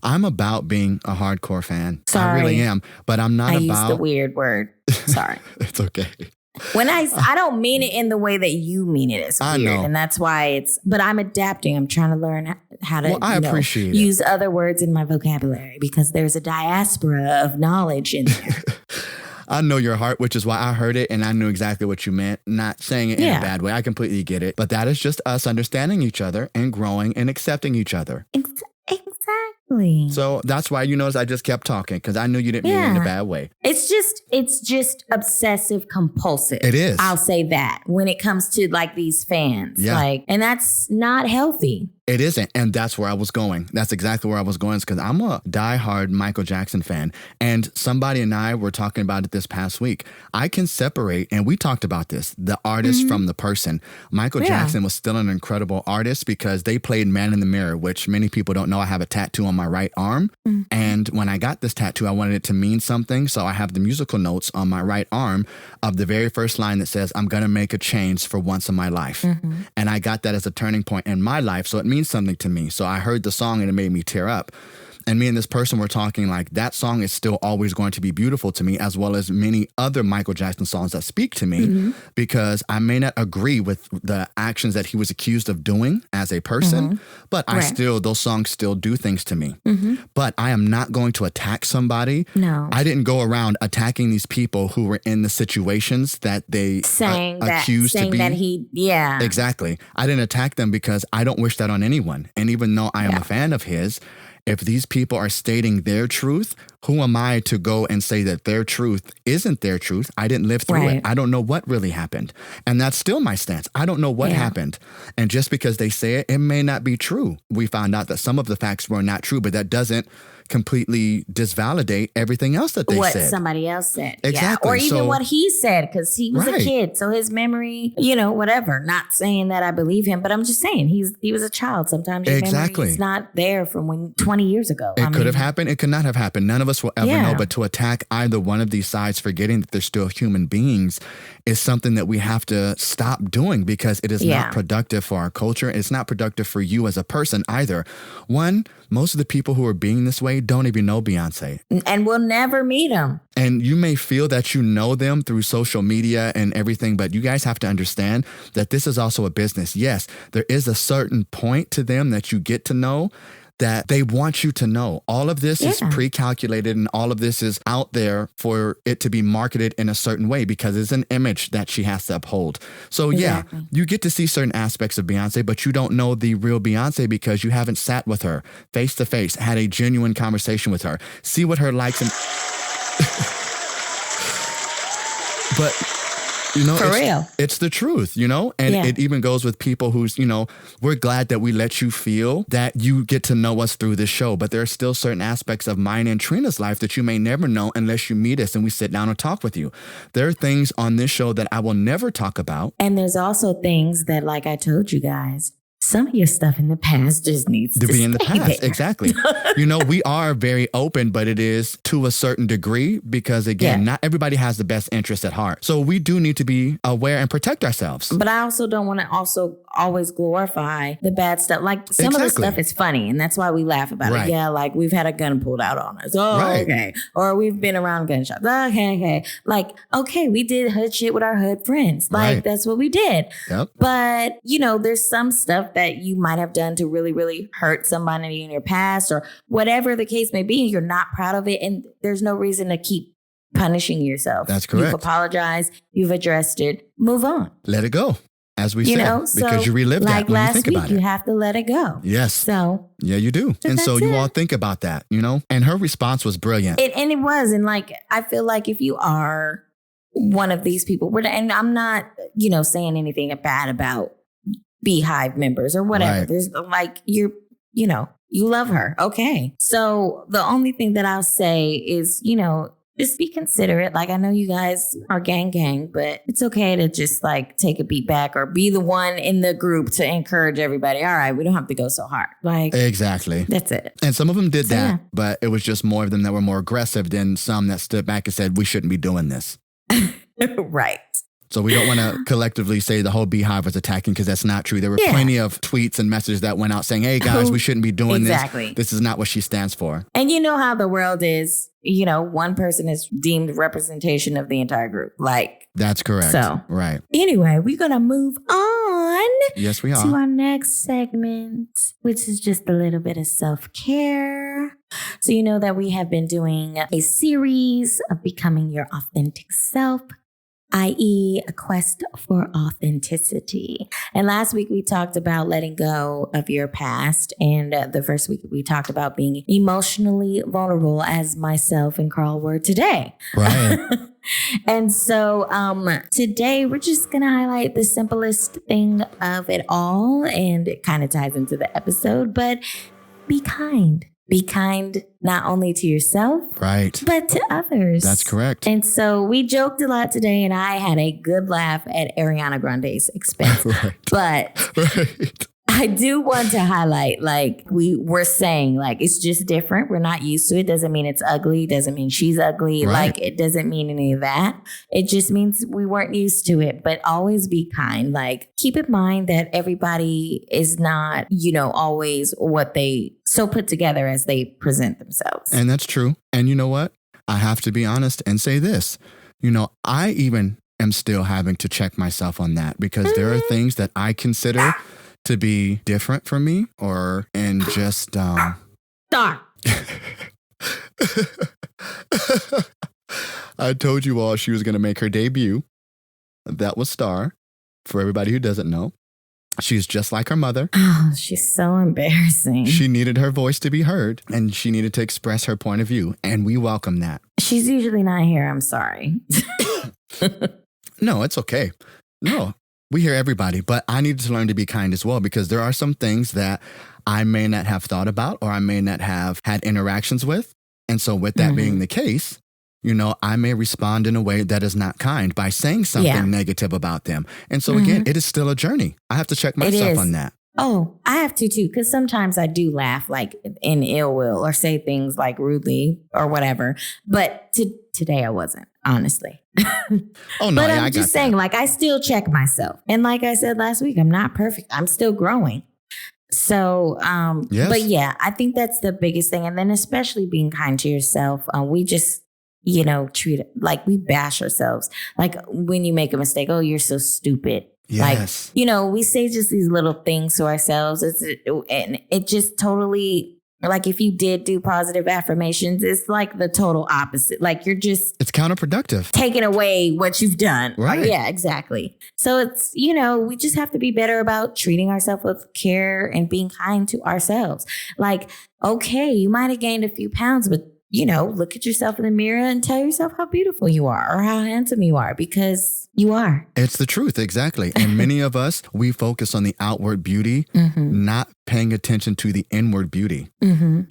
I'm about being a hardcore fan. Sorry. I really am, but I'm not I used the weird word. Sorry. It's okay. When I don't mean it in the way that you mean it. It's weird. I know. And that's why but I'm adapting. I'm trying to learn how to appreciate use other words in my vocabulary because there's a diaspora of knowledge in there. I know your heart, which is why I heard it and I knew exactly what you meant. Not saying it in a bad way. I completely get it. But that is just us understanding each other and growing and accepting each other. Exactly. So that's why you notice I just kept talking because I knew you didn't mean it in a bad way. It's just obsessive compulsive. It is. I'll say that when it comes to like these fans. Yeah. And that's not healthy. It isn't. And that's where I was going. That's exactly where I was going because I'm a diehard Michael Jackson fan. And somebody and I were talking about it this past week. I can separate, and we talked about this, the artist from the person. Michael Jackson was still an incredible artist because they played Man in the Mirror, which many people don't know. I have a tattoo on my right arm. Mm-hmm. And when I got this tattoo, I wanted it to mean something. So I have the musical notes on my right arm of the very first line that says, I'm going to make a change for once in my life. Mm-hmm. And I got that as a turning point in my life. So it means something to me. So I heard the song and it made me tear up. And me and this person were talking like that song is still always going to be beautiful to me, as well as many other Michael Jackson songs that speak to me, because I may not agree with the actions that he was accused of doing as a person, but those songs still do things to me. But I am not going to attack somebody. No. I didn't go around attacking these people who were in the situations that they accused to be. That he, Exactly. I didn't attack them because I don't wish that on anyone. And even though I am a fan of his, if these people are stating their truth, who am I to go and say that their truth isn't their truth? I didn't live through it. I don't know what really happened. And that's still my stance. I don't know what happened. And just because they say it, it may not be true. We found out that some of the facts were not true, but that doesn't completely disvalidate everything else that they said. What somebody else said. Exactly. Or even what he said, because he was a kid. So his memory, whatever. Not saying that I believe him, but I'm just saying he was a child. Sometimes his memory is not there from 20 years ago. It could have happened. It could not have happened. None of us will ever know. But to attack either one of these sides, forgetting that they're still human beings, is something that we have to stop doing, because it is not productive for our culture. It's not productive for you as a person either. One, most of the people who are being this way don't even know Beyonce. And will never meet him. And you may feel that you know them through social media and everything, but you guys have to understand that this is also a business. Yes, there is a certain point to them that you get to know that they want you to know. All of this is pre-calculated, and all of this is out there for it to be marketed in a certain way, because it's an image that she has to uphold. So you get to see certain aspects of Beyonce, but you don't know the real Beyonce because you haven't sat with her face to face, had a genuine conversation with her, see what her likes and... But... it's the truth, and it even goes with people who's, we're glad that we let you feel that you get to know us through this show. But there are still certain aspects of mine and Trina's life that you may never know unless you meet us and we sit down and talk with you. There are things on this show that I will never talk about. And there's also things that, like I told you guys, some of your stuff in the past just needs to be in the past. There. Exactly. We are very open, but it is to a certain degree, because again, not everybody has the best interest at heart. So we do need to be aware and protect ourselves. But I also don't want to always glorify the bad stuff. Like some of the stuff is funny, and that's why we laugh about it. Yeah, like we've had a gun pulled out on us. Okay. Or we've been around gunshots. Okay. Like, okay, we did hood shit with our hood friends. Like that's what we did. Yep. But, there's some stuff that you might have done to really, really hurt somebody in your past, or whatever the case may be. You're not proud of it, and there's no reason to keep punishing yourself. That's correct. You've apologized. You've addressed it. Move on. Let it go. As we said, because you relive that when you think about it. You have to let it go. Yes. So. Yeah, you do. And so you all think about that, And her response was brilliant. And it was. And I feel like if you are one of these people, and I'm not, saying anything bad about BeyHive members or whatever. There's you love her. Okay. So the only thing that I'll say is, just be considerate. Like, I know you guys are gang, but it's okay to just take a beat back, or be the one in the group to encourage everybody. All right, we don't have to go so hard. Exactly. That's it. And some of them did that, but it was just more of them that were more aggressive than some that stood back and said, we shouldn't be doing this. Right. So we don't want to collectively say the whole BeyHive was attacking, because that's not true. There were plenty of tweets and messages that went out saying, hey, guys, we shouldn't be doing this. This is not what she stands for. And you know how the world is. One person is deemed representation of the entire group. That's correct. So, right. Anyway, we're going to move on. Yes, we are. To our next segment, which is just a little bit of self-care. So you know that we have been doing a series of becoming your authentic self, i.e. a quest for authenticity. And last week we talked about letting go of your past. And the first week we talked about being emotionally vulnerable, as myself and Karl were today. Right. And so today we're just going to highlight the simplest thing of it all. And it kind of ties into the episode, but be kind. Be kind not only to yourself, but to others. That's correct. And so we joked a lot today, and I had a good laugh at Ariana Grande's expense. But I do want to highlight, like we were saying, like it's just different. We're not used to it. Doesn't mean it's ugly. Doesn't mean she's ugly. Right. Like it doesn't mean any of that. It just means we weren't used to it. But always be kind. Like keep in mind that everybody is not, always what they so put together as they present themselves. And that's true. And you know what? I have to be honest and say this. I even am still having to check myself on that because there are things that I consider to be different from me and just Star. I told you all she was going to make her debut. That was Star. For everybody who doesn't know, she's just like her mother. Oh, she's so embarrassing. She needed her voice to be heard and she needed to express her point of view. And we welcome that. She's usually not here. I'm sorry. No, it's okay. No. We hear everybody, but I need to learn to be kind as well because there are some things that I may not have thought about or I may not have had interactions with. And so with that being the case, I may respond in a way that is not kind by saying something negative about them. And so again, it is still a journey. I have to check myself on that. Oh, I have to too, because sometimes I do laugh like in ill will or say things like rudely or whatever. But today I wasn't, honestly. Oh, no, but yeah, I'm just saying, like, I still check myself. And like I said last week, I'm not perfect. I'm still growing. So, yes. But yeah, I think that's the biggest thing. And then especially being kind to yourself. We just, treat it like we bash ourselves. Like when you make a mistake, oh, you're so stupid. Yes. Like, we say just these little things to ourselves. And it just totally, like if you did do positive affirmations, it's like the total opposite. Like you're just... It's counterproductive. Taking away what you've done. Right. Yeah, exactly. So it's, we just have to be better about treating ourselves with care and being kind to ourselves. Like, okay, you might have gained a few pounds, but look at yourself in the mirror and tell yourself how beautiful you are or how handsome you are because you are. It's the truth. Exactly. And many of us, we focus on the outward beauty, not paying attention to the inward beauty.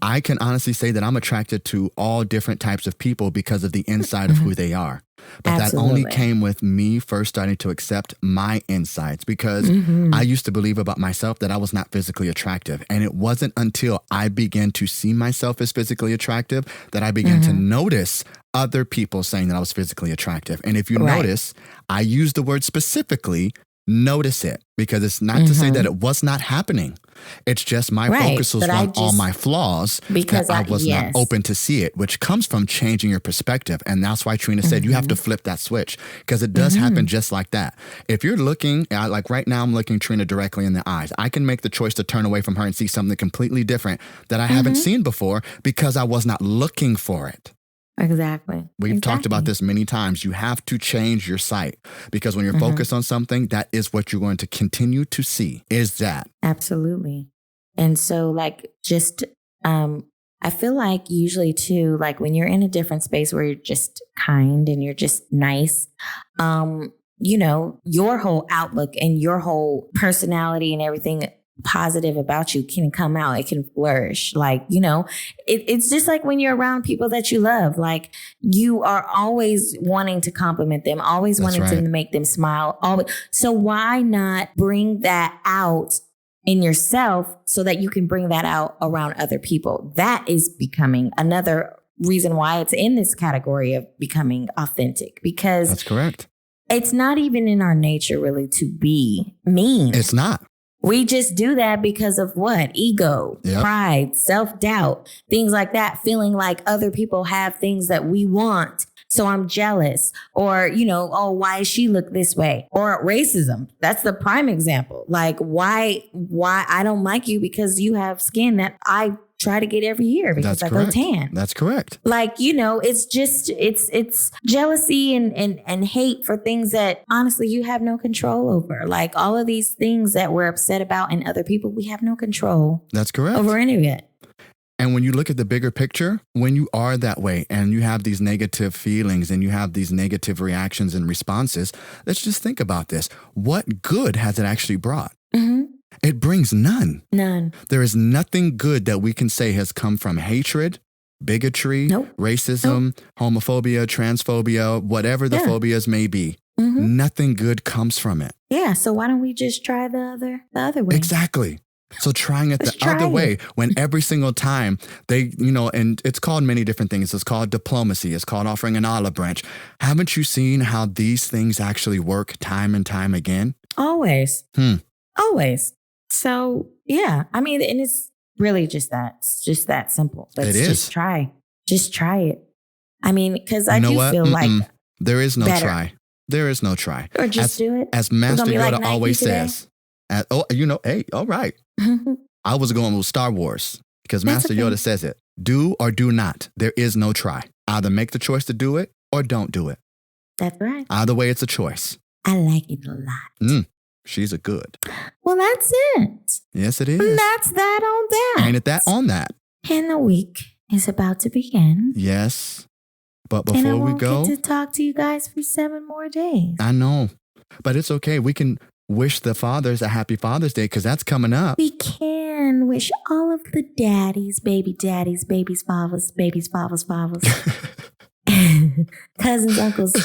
I can honestly say that I'm attracted to all different types of people because of the inside of who they are. But Absolutely. that only came with me first starting to accept my insides because I used to believe about myself that I was not physically attractive. And it wasn't until I began to see myself as physically attractive that I began to notice other people saying that I was physically attractive. And if you notice, I use the word specifically, notice it, because it's not to say that it was not happening. It's just my focus was on all my flaws because I was not open to see it, which comes from changing your perspective. And that's why Trina said you have to flip that switch because it does happen just like that. If you're looking, like right now, I'm looking Trina directly in the eyes. I can make the choice to turn away from her and see something completely different that I haven't seen before because I was not looking for it. Exactly. We've talked about this many times. You have to change your sight because when you're focused on something, that is what you're going to continue to see is that. Absolutely. And so like just, I feel like usually too, like when you're in a different space where you're just kind and you're just nice, your whole outlook and your whole personality and everything positive about you can come out. It can flourish. Like, it's just like when you're around people that you love, like you are always wanting to compliment them, always wanting to make them smile. Always. So why not bring that out in yourself so that you can bring that out around other people? That is becoming another reason why it's in this category of becoming authentic, because that's correct. It's not even in our nature really to be mean. It's not. We just do that because of what? Ego, pride, self-doubt, things like that, feeling like other people have things that we want. So I'm jealous, or, oh, why does she look this way? Or racism. That's the prime example. Like why I don't like you because you have skin that I try to get every year because I go tan. That's correct. Like, it's just, it's jealousy and hate for things that honestly you have no control over. Like all of these things that we're upset about in other people, we have no control. That's correct. Over any of it. And when you look at the bigger picture, when you are that way and you have these negative feelings and you have these negative reactions and responses, let's just think about this. What good has it actually brought? It brings none. None. There is nothing good that we can say has come from hatred, bigotry, racism, homophobia, transphobia, whatever the phobias may be. Nothing good comes from it. Yeah. So why don't we just try the other way? Exactly. So trying it Just the other try way it. when every single time they, and it's called many different things. It's called diplomacy. It's called offering an olive branch. Haven't you seen how these things actually work time and time again? Always. Always. So, yeah. I mean, and it's really just that. It's just that simple. It is. Just try. Just try it. I mean, because I You know do what? feel like there is no better. try. There is no try. Or just do it. As Master be like Yoda Nike always today. says. Hey, all right. I was going with Star Wars because That's Master okay. Yoda says it. Do or do not. There is no try. Either make the choice to do it or don't do it. That's right. Either way, it's a choice. I like it a lot. She's a good. Well, that's it. Yes, it is. And that's that on that. Ain't it that on that? And the week is about to begin. Yes. But And I before we won't go, get to talk to you guys for 7 more days. I know. But it's okay. We can wish the fathers a happy Father's Day because that's coming up. We can wish all of the daddies, babies, fathers, cousins, uncles,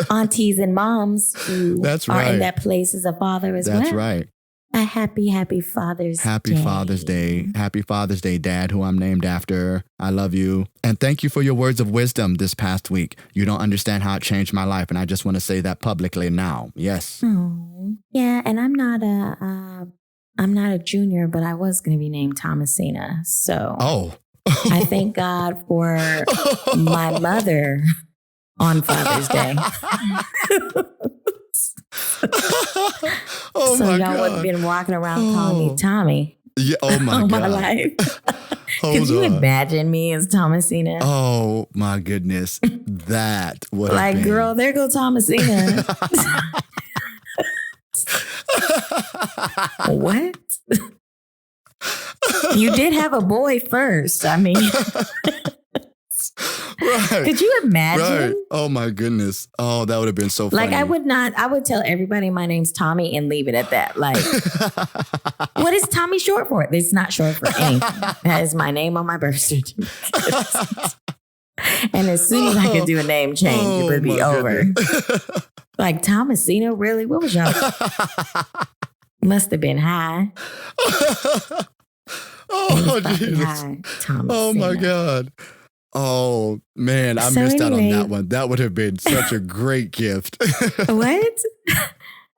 aunties, and moms who That's are in right. that place as a father as well. That's right. A happy Father's Day. Happy Father's Day. Happy Father's Day, Dad, who I'm named after. I love you. And thank you for your words of wisdom this past week. You don't understand how it changed my life. And I just want to say that publicly now. Yes. Oh, yeah. And I'm not a junior, but I was going to be named Thomasina. So I thank God for my mother on Father's Day. Oh so my y'all God. wouldn't have been walking around calling me Tommy Yeah, oh my all God. my life. Hold Could you on. imagine me as Thomasina? Oh my goodness. That would have like, been. girl, there go Thomasina. What? You did have a boy first. I mean, Right. could you imagine? Right. Oh my goodness. Oh, that would have been so funny. Like, I would tell everybody my name's Tommy and leave it at that. Like, what is Tommy short for? It's not short for anything. That is my name on my birth certificate. And as soon as I could do a name change, it would be my over. goodness. Like, Thomasina, really? What was y'all? Must have been high. Oh, Jesus. High, Thomasina. Oh my God. Oh man, I So missed out on anyway- that one. That would have been such a great gift. What?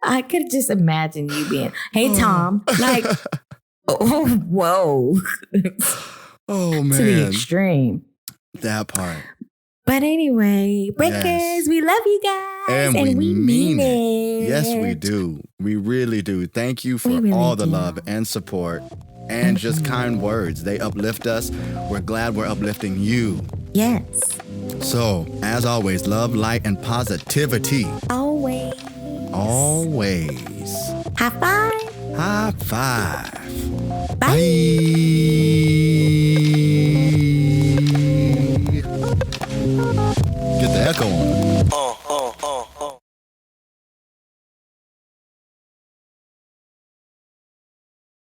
I could just imagine you being, hey, Tom. Like, oh, whoa. Oh To the man, extreme. that part. But anyway, Breakers, Yes. we love you guys. And we mean it. Yes, we do. We really do. Thank you for We really all the do. love and support and just kind words. They uplift us. We're glad we're uplifting you. Yes. So, as always, love, light, and positivity. Always. Always. High five. High five. Bye. Bye.